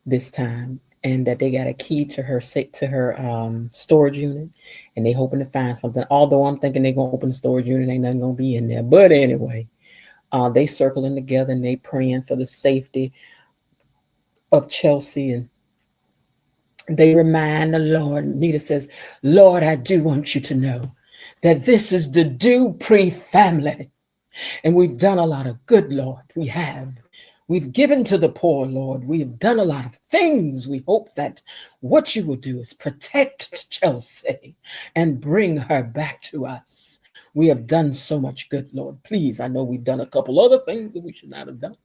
this time, and that they got a key to her storage unit, and they hoping to find something. Although I'm thinking they're gonna open the storage unit, ain't nothing gonna be in there. But anyway, they circling together and they praying for the safety of Chelsea, and they remind the Lord. Nita says, "Lord, I do want you to know that this is the Dupree family, and we've done a lot of good, Lord. We have. We've given to the poor, Lord. We've done a lot of things. We hope that what you will do is protect Chelsea and bring her back to us. We have done so much good, Lord. Please, I know we've done a couple other things that we should not have done,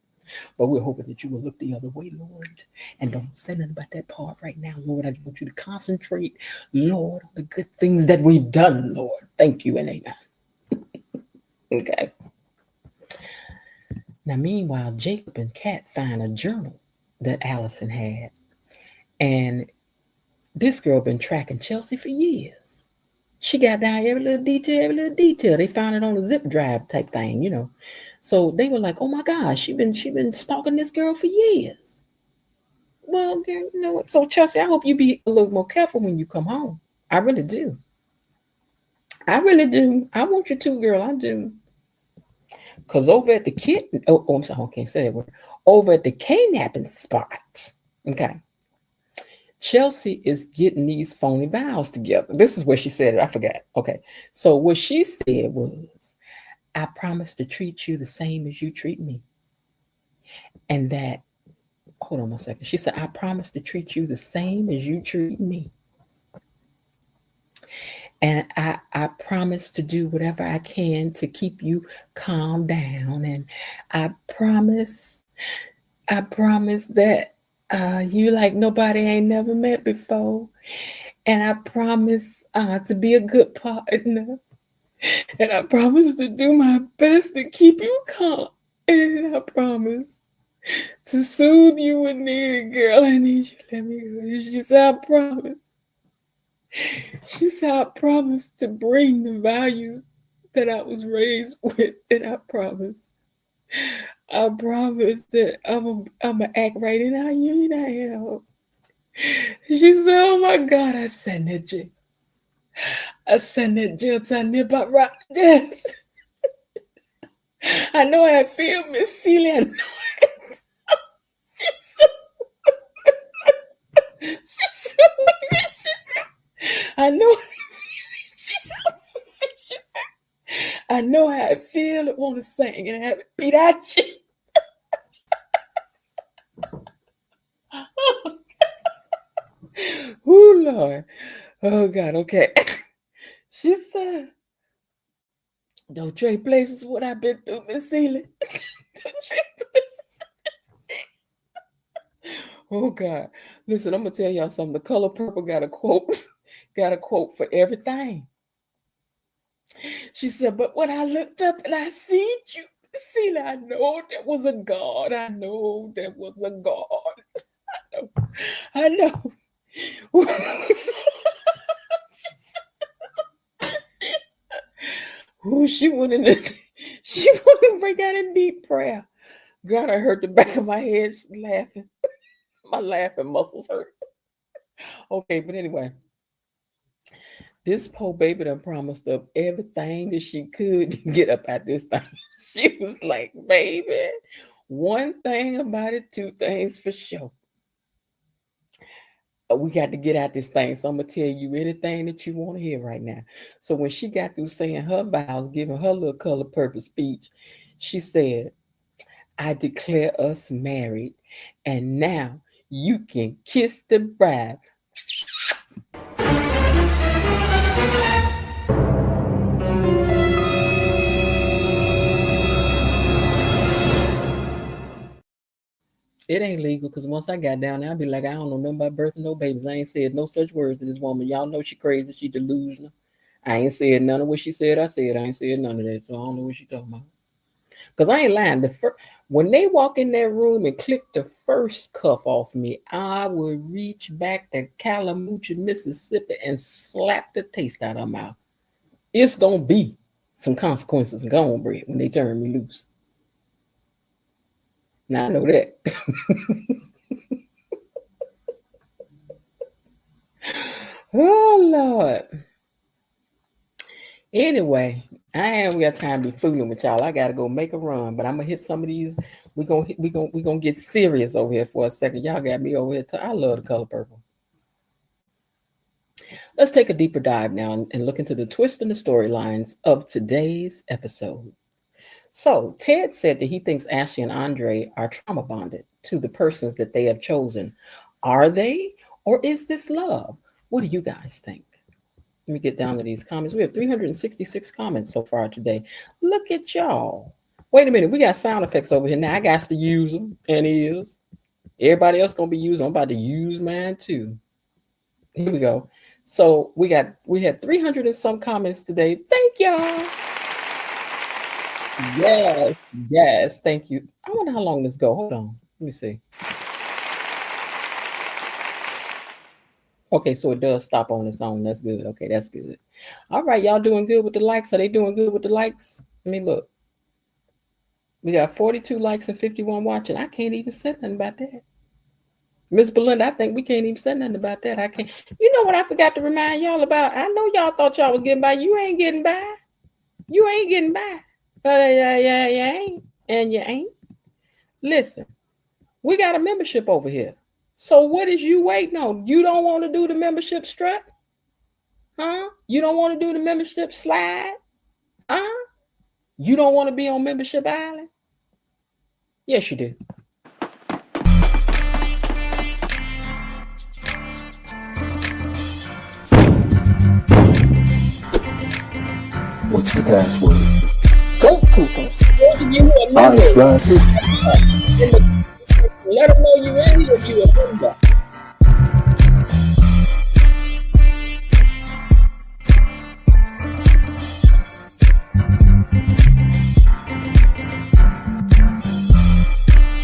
but we're hoping that you will look the other way, Lord. And don't say nothing about that part right now, Lord. I just want you to concentrate, Lord, on the good things that we've done, Lord. Thank you and amen. Okay. Now, meanwhile, Jacob and Kat find a journal that Allison had. And this girl been tracking Chelsea for years. She got down every little detail, every little detail. They found it on a zip drive type thing, you know. So they were like, "Oh my gosh, she been stalking this girl for years." Well, you know what? So Chelsea, I hope you be a little more careful when you come home. I really do. I really do. I want you to, girl. I do. Cause over at the I'm sorry, I can't say that word. Over at the kidnapping spot, okay. Chelsea is getting these phony vows together. This is where she said it. I forgot. Okay. So what she said was, I promise to treat you the same as you treat me. And that, hold on a second. She said, I promise to treat you the same as you treat me. And I promise to do whatever I can to keep you calm down. And I promise that you like nobody I ain't never met before. And I promise to be a good partner. And I promise to do my best to keep you calm. And I promise to soothe you when needed, girl. I need you. Let me go. She said, I promise. She said, I promise to bring the values that I was raised with. And I promise that I'm going to act right in how you and I am. She said, oh my God, I said that jail. I said that jail time near about right death. I know how I feel, Miss Celia. I know it. She said, I know. She said, I know how I feel. I want to sing and have it beat at you. Oh, Lord. Oh, God. Okay. She said, don't trade places what I've been through, Miss Celia. Don't trade places. Oh, God. Listen, I'm going to tell y'all something. The Color Purple got a quote for everything. She said, but when I looked up and I seen you, Celia, I know there was a God. I know there was a God. I know. Ooh, she went to break out in deep prayer. God, I hurt the back of my head laughing. My laughing muscles hurt. Okay, but anyway, this poor baby done promised up everything that she could to get up at this time. She was like, baby, one thing about it, two things for sure. We got to get out this thing. So I'm going to tell you anything that you want to hear right now. So when she got through saying her vows, giving her little color purple speech, she said, I declare us married, and now you can kiss the bride. It ain't legal because once I got down there, I'd be like, I don't know nothing about birth and no babies. I ain't said no such words to this woman. Y'all know she crazy, she delusional. I ain't said none of what she said. I ain't said none of that. So I don't know what she talking about. Because I ain't lying. When they walk in that room and click the first cuff off me, I would reach back to Calamucha, Mississippi and slap the taste out of her mouth. It's going to be some consequences and cornbread when they turn me loose. Now I know that. Oh, Lord. Anyway, I ain't got time to be fooling with y'all. I gotta go make a run, but I'm gonna hit some of these. We gonna get serious over here for a second. Y'all got me over here. I love the color purple. Let's take a deeper dive now and look into the twist in the storylines of today's episode. So Ted said that he thinks Ashley and Andre are trauma bonded to the persons that they have chosen. Are they, or is this love? What do you guys think? Let me get down to these comments. We have 366 comments so far today. Look at y'all. Wait a minute, we got sound effects over here now. I got to use them, and is everybody else gonna be using? I'm about to use mine too. Here we go. So we had 300 and some comments today. Thank y'all. Yes, thank you. I wonder how long this go. Hold on, let me see. Okay, so it does stop on its own. That's good. Okay, that's good. All right, y'all doing good with the likes? Are they doing good with the likes? Let me look. We got 42 likes and 51 watching. I can't even say nothing about that. Miss Belinda, I think we can't even say nothing about that. I can't. You know what I forgot to remind y'all about? I know y'all thought y'all was getting by. You ain't getting by. You ain't getting by. Yeah, you ain't. And you ain't. Listen, we got a membership over here. So what is you waiting on? You don't want to do the membership strut? Huh? You don't want to do the membership slide? Huh? You don't want to be on membership island? Yes, you do. What's the password? Gatekeepers. Those of you who are members, let them know you're in here if you're a member.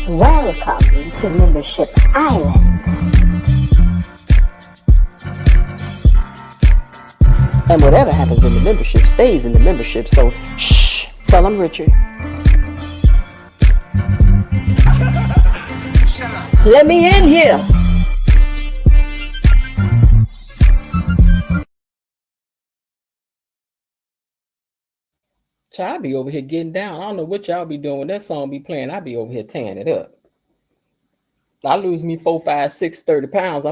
Welcome to Membership Island. And whatever happens in the membership stays in the membership. So, shh, tell them, Richard. Let me in here. Child, I be over here getting down. I don't know what y'all be doing when that song be playing. I be over here tearing it up. I lose me 4, 5, 6, 30 pounds.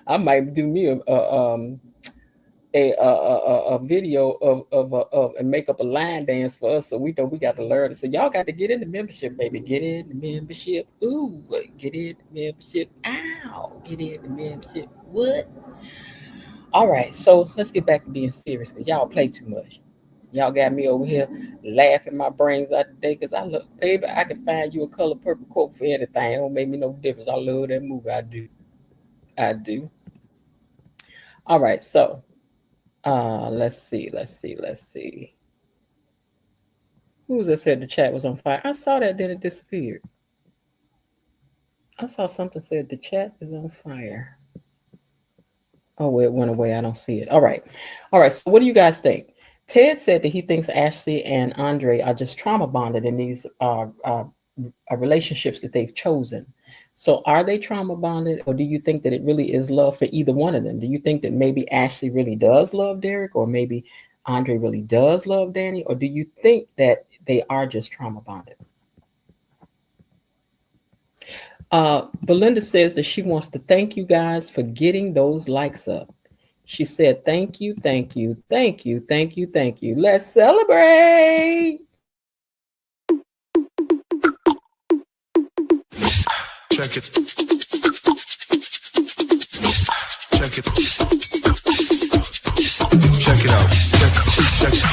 I might do me a video of and make up a line dance for us, so we know we got to learn it. So y'all got to get in the membership, baby. Get in the membership. Ooh, get in the membership. Ow, get in the membership. What? All right, so let's get back to being serious because y'all play too much. Y'all got me over here laughing my brains out today because I look, baby, I can find you a color purple quote for anything. It don't make me no difference. I love that movie. I do. I do. All right, so let's see. Who was that said the chat was on fire? I saw that, then it disappeared. I saw something said the chat is on fire. Oh, well, it went away. I don't see it. All right. So what do you guys think? Ted said that he thinks Ashley and Andre are just trauma bonded in these relationships that they've chosen. So are they trauma bonded, or do you think that it really is love for either one of them? Do you think that maybe Ashley really does love Derek, or maybe Andre really does love Danny, or do you think that they are just trauma bonded? Belinda says that she wants to thank you guys for getting those likes up. She said, thank you. Let's celebrate. Check it. Check it. Check it out. Check it out.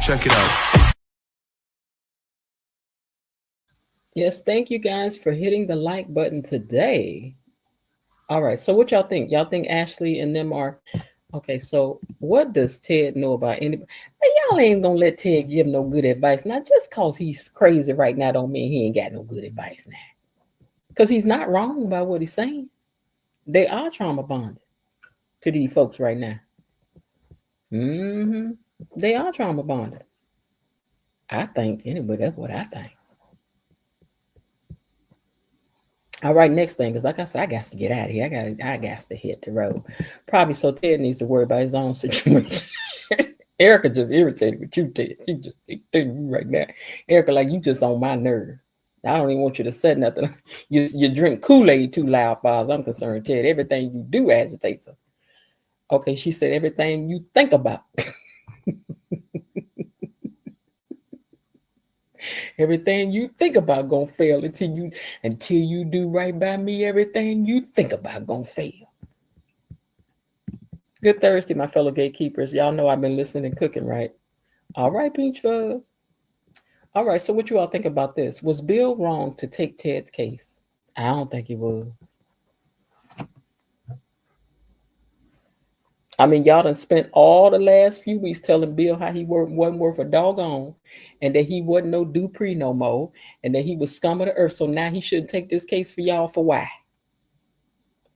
Check it out. Yes, thank you guys for hitting the like button today. All right, so what y'all think? Y'all think Ashley and them are okay? So what does Ted know about anybody? Y'all ain't gonna let Ted give no good advice. Now, just cause he's crazy right now don't mean he ain't got no good advice now. Because he's not wrong about what he's saying. They are trauma bonded to these folks right now. They are trauma bonded. I think, anyway, that's what I think. All right, next thing, because like I said, I got to get out of here. I got to hit the road. Probably so Ted needs to worry about his own situation. Erica just irritated with you, Ted. You just irritated me right now. Erica, like you just on my nerve. I don't even want you to say nothing. You drink Kool-Aid too loud, far as I'm concerned, Ted. Everything you do agitates her. Okay, she said everything you think about. Everything you think about gonna fail until you do right by me. Everything you think about gonna fail. Good Thursday, my fellow gatekeepers. Y'all know I've been listening and cooking, right? All right, Peach Fuzz. All right, so what you all think about this? Was Bill wrong to take Ted's case? I don't think he was. I mean, y'all done spent all the last few weeks telling Bill how he wasn't worth a doggone, and that he wasn't no Dupree no more, and that he was scum of the earth. So now he shouldn't take this case for y'all for why?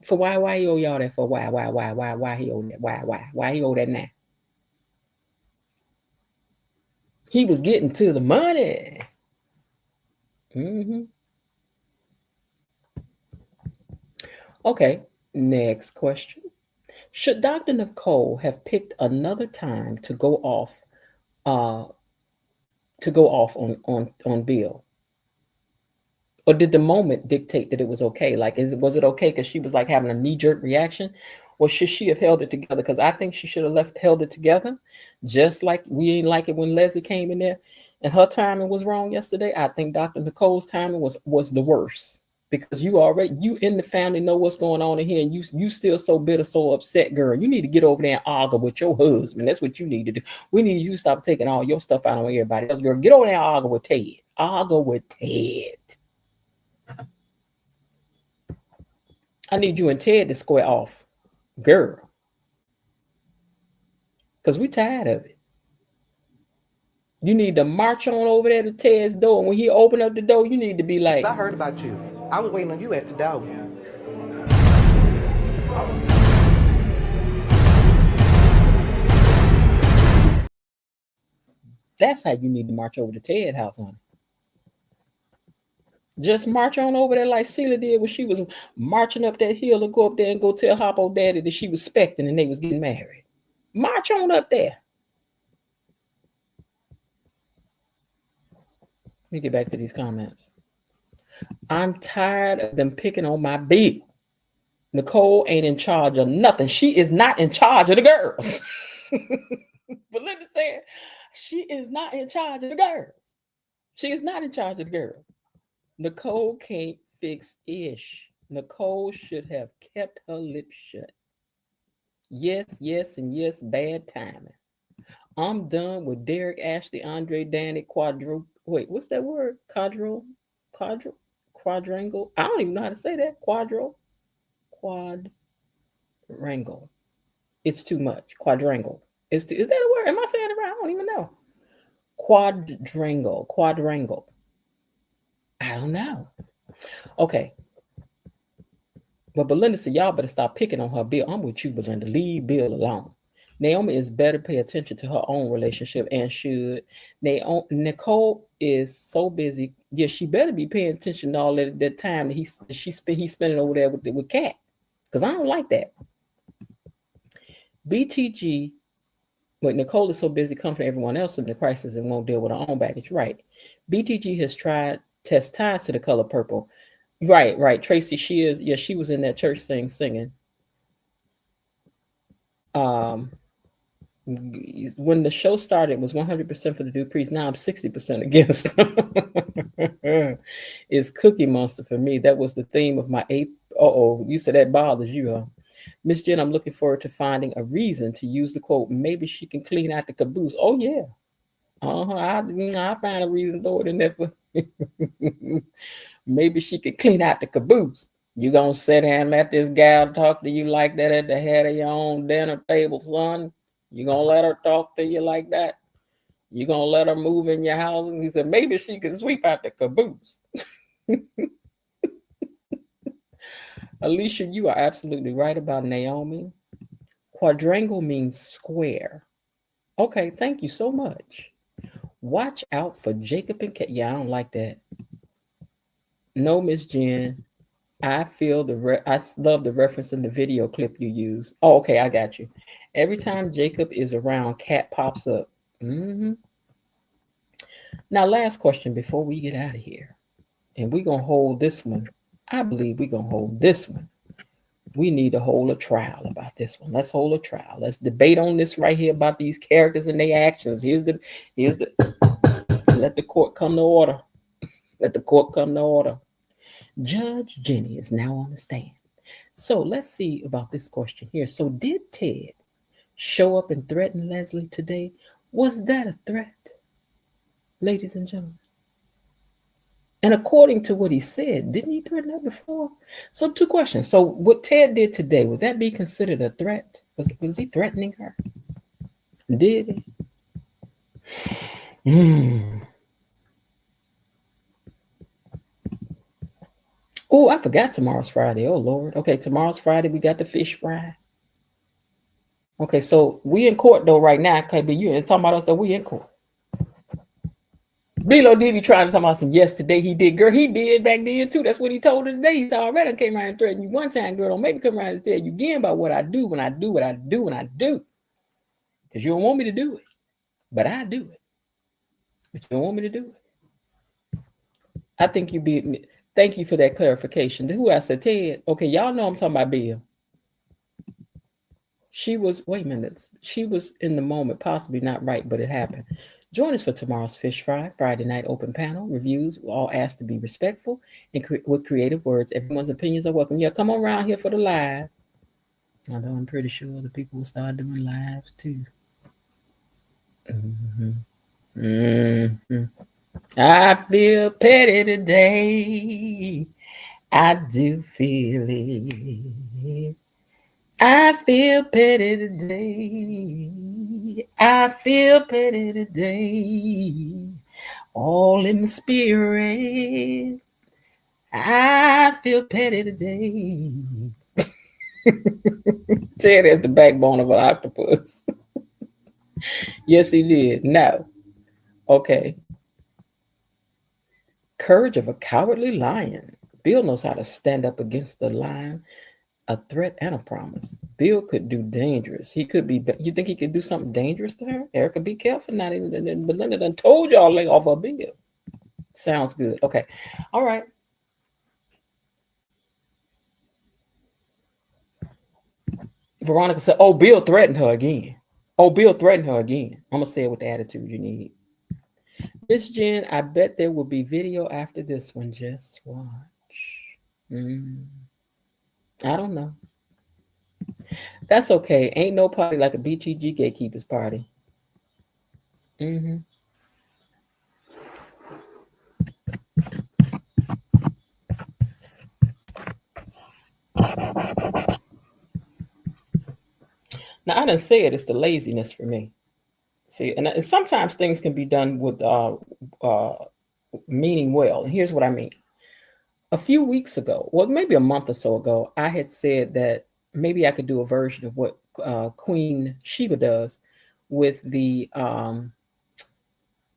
For why? Why he owe y'all that for why? Why he owe that? Why he owe that now? He was getting to the money. Okay, next question. Should Dr. Nicole have picked another time to go off on Bill? Or did the moment dictate that it was okay? Like, was it okay because she was like having a knee-jerk reaction? Or should she have held it together? Because I think she should have held it together. Just like we ain't like it when Leslie came in there and her timing was wrong yesterday. I think Dr. Nicole's timing was the worst. Because you in the family know what's going on in here, and you still so bitter, so upset, girl. You need to get over there and argue with your husband. That's what you need to do. We need you to stop taking all your stuff out on everybody else, girl. Get over there and argue with Ted. Argue with Ted. I need you and Ted to square off, girl. Because we tired of it. You need to march on over there to Ted's door. And when he open up the door, you need to be like, I heard about you. I was waiting on you at the door. That's how you need to march over to Ted's house, honey. Just march on over there like Celia did when she was marching up that hill to go up there and go tell Hoppo Daddy that she was expecting and they was getting married. March on up there. Let me get back to these comments. I'm tired of them picking on my Bill. Nicole ain't in charge of nothing. She is not in charge of the girls. But Linda said, she is not in charge of the girls. She is not in charge of the girls. Nicole can't fix ish. Nicole should have kept her lips shut. Yes, and yes, bad timing. I'm done with Derek, Ashley, Andre, Danny, Quadro. Wait, what's that word? Quadrangle? I don't even know how to say that. Quadrangle. It's too much. Quadrangle. Is that a word? Am I saying it right? I don't even know. Quadrangle. I don't know. Okay. But Belinda said, y'all better stop picking on her Bill. I'm with you, Belinda. Leave Bill alone. Naomi is better pay attention to her own relationship and should. Nicole is so busy. Yeah, she better be paying attention to all that time that he's spending over there with Kat. Because I don't like that. BTG, but Nicole is so busy comforting everyone else in the crisis and won't deal with her own baggage. Right. BTG has tried test ties to the color purple. Right. Tracy, she was in that church thing singing. When the show started, it was 100% for the Duprees. Now I'm 60% against. It's Cookie Monster for me. That was the theme of my 8th. You said that bothers you, huh? Miss Jen, I'm looking forward to finding a reason to use the quote. Maybe she can clean out the caboose. Oh yeah. I find a reason, throw it in there for. Maybe she can clean out the caboose. You gonna sit there and let this gal talk to you like that at the head of your own dinner table, son? You gonna let her talk to you like that? You gonna let her move in your house? And he said, maybe she can sweep out the caboose. Alicia, you are absolutely right about Naomi. Quadrangle means square. Okay, thank you so much. Watch out for Jacob and Kat. Yeah, I don't like that. No, Miss Jen. I feel love the reference in the video clip you use. Oh, okay, I got you. Every time Jacob is around, cat pops up. Hmm. Now, last question before we get out of here, and we're gonna hold this one. I believe we're gonna hold this one. We need to hold a trial about this one. Let's hold a trial. Let's debate on this right here about these characters and their actions. Here's the let the court come to order. Let the court come to order. Judge Jenny is now on the stand. So let's see about this question here. So did Ted show up and threaten Leslie today? Was that a threat, ladies and gentlemen? And according to what he said, didn't he threaten her before? So two questions. So what Ted did today, would that be considered a threat? Was he threatening her? Did he? Oh, I forgot tomorrow's Friday. Oh, Lord. Okay, tomorrow's Friday. We got the fish fry. Okay, so we in court, though, right now. Okay, but you ain't talking about us, though. We in court. Bilo did be trying to talk about some yesterday he did. Girl, he did back then, too. That's what he told her today. He said, already I came around and threatened you one time, girl. Don't make me come around and tell you again about what I do when I do what I do when I do. Because you don't want me to do it. But I do it. But you don't want me to do it. I think you be... Thank you for that clarification. Who I said, Ted? Okay, y'all know I'm talking about Bill. She was, wait a minute, she was in the moment, possibly not right, but it happened. Join us for tomorrow's Fish Fry, Friday night open panel. Reviews, we're all asked to be respectful and with creative words. Everyone's opinions are welcome. Yeah, come on around here for the live. Although I'm pretty sure the people will start doing lives too. Mm-hmm. Mm-hmm. I feel petty today. I do feel it. I feel petty today. I feel petty today. All in my spirit. I feel petty today. Ted has the backbone of an octopus. Yes, he did. No. Okay. Courage of a cowardly lion. Bill knows how to stand up against the lion. A threat and a promise. Bill could do dangerous. He could be. You think he could do something dangerous to her? Erica, be careful. Not even Belinda done told y'all lay off her Bill. Sounds good. Okay. All right. Veronica said, "Oh, Bill threatened her again. Oh, Bill threatened her again." I'm gonna say it with the attitude you need. Miss Jen, I bet there will be video after this one. Just watch. I don't know. That's okay. Ain't no party like a BTG Gatekeepers party. Mm-hmm. Now, I didn't say it. It's the laziness for me. See, and sometimes things can be done with meaning well. And here's what I mean. A few weeks ago, well, maybe a month or so ago, I had said that maybe I could do a version of what Queen Sheba does with the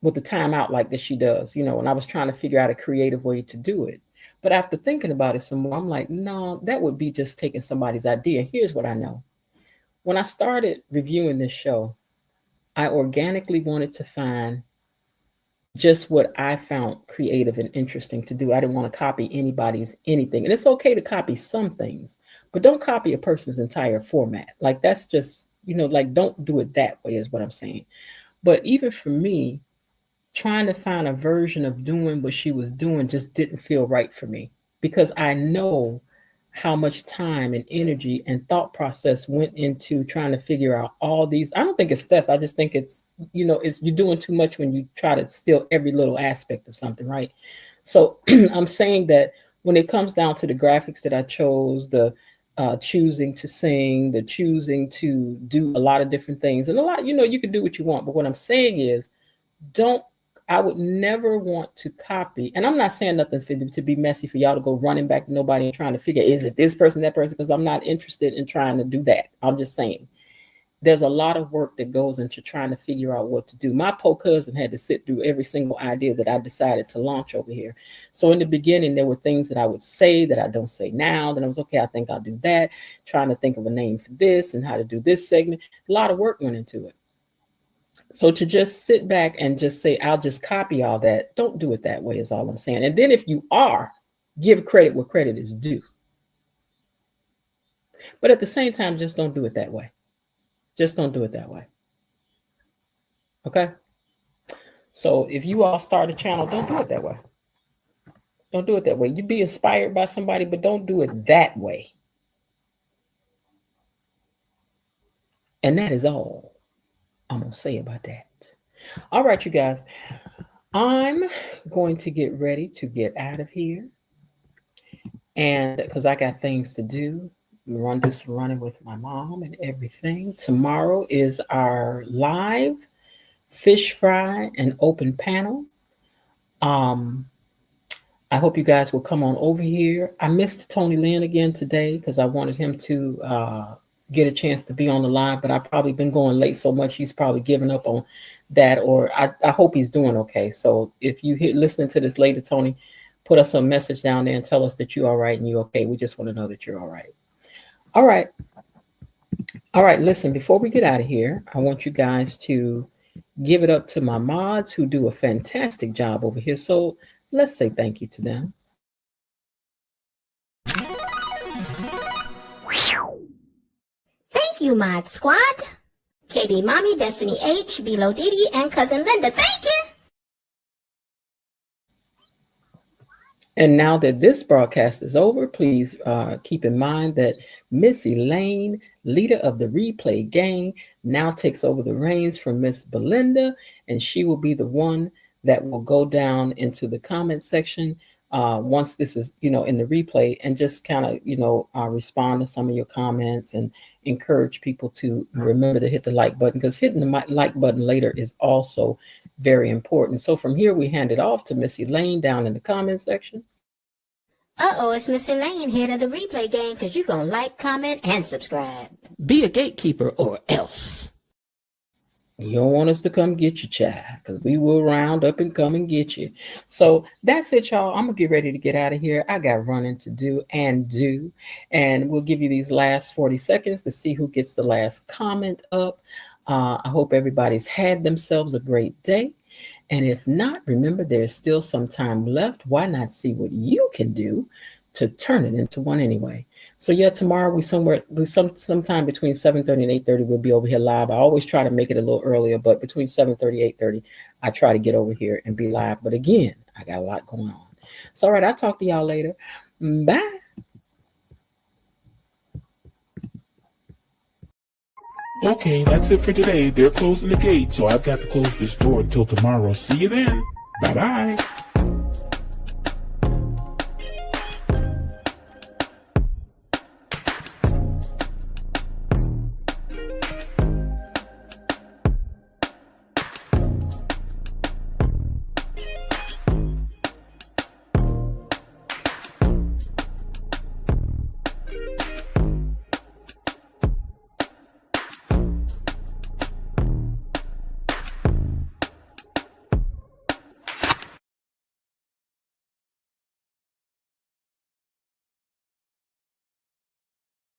timeout like that she does, you know, and I was trying to figure out a creative way to do it. But after thinking about it some more, I'm like, no, that would be just taking somebody's idea. Here's what I know. When I started reviewing this show, I organically wanted to find just what I found creative and interesting to do. I didn't want to copy anybody's anything. And it's okay to copy some things, but don't copy a person's entire format. Like that's just, you know, like don't do it that way is what I'm saying. But even for me, trying to find a version of doing what she was doing just didn't feel right for me because I know how much time and energy and thought process went into trying to figure out all these. I don't think it's theft. I just think it's, you know, it's you're doing too much when you try to steal every little aspect of something, right? So I'm saying that when it comes down to the graphics that I chose, the choosing to sing, the choosing to do a lot of different things, and a lot, you know, you can do what you want. But what I'm saying is, I would never want to copy, and I'm not saying nothing to be messy for y'all to go running back to nobody and trying to figure, is it this person, that person? Because I'm not interested in trying to do that. I'm just saying, there's a lot of work that goes into trying to figure out what to do. My poor cousin had to sit through every single idea that I decided to launch over here. So in the beginning, there were things that I would say that I don't say now. Then I was, okay, I think I'll do that. Trying to think of a name for this and how to do this segment. A lot of work went into it. So to just sit back and just say, I'll just copy all that, don't do it that way is all I'm saying. And then if you are, give credit where credit is due. But at the same time, just don't do it that way. Just don't do it that way. Okay? So if you all start a channel, don't do it that way. Don't do it that way. You be inspired by somebody, but don't do it that way. And that is all I'm going to say about that. All right, you guys. I'm going to get ready to get out of here. And because I got things to do. Do some running with my mom and everything. Tomorrow is our live fish fry and open panel. I hope you guys will come on over here. I missed Tony Lynn again today because I wanted him to get a chance to be on the live, but I've probably been going late so much he's probably given up on that, or I hope he's doing okay. So if you listening to this later, Tony, put us a message down there and tell us that you're all right and you're okay. We just want to know that you're all right. All right. All right. Listen, before we get out of here, I want you guys to give it up to my mods who do a fantastic job over here. So let's say thank you to them. Thank you, Mod Squad. KB Mommy, Destiny H, Bilo Didi, and Cousin Linda. Thank you. And now that this broadcast is over, please keep in mind that Miss Elaine, leader of the replay gang, now takes over the reins from Miss Belinda, and she will be the one that will go down into the comment section once this is, in the replay, and just kind of, respond to some of your comments and encourage people to remember to hit the like button, because hitting the like button later is also very important. So from here, we hand it off to Miss Elaine down in the comment section. Uh-oh, it's Miss Elaine, head of the replay game, because you're going to like, comment, and subscribe. Be a gatekeeper or else. You don't want us to come get you, child, because we will round up and come and get you. So that's it, y'all. I'm going to get ready to get out of here. I got running to do. And we'll give you these last 40 seconds to see who gets the last comment up. I hope everybody's had themselves a great day. And if not, remember, there's still some time left. Why not see what you can do to turn it into one anyway? So yeah, tomorrow sometime between 7:30 and 8:30, we'll be over here live. I always try to make it a little earlier, but between 7:30 8:30, I try to get over here and be live. But again, I got a lot going on. So all right, I'll talk to y'all later. Bye. Okay, that's it for today. They're closing the gate, so I've got to close this door until tomorrow. See you then. Bye-bye.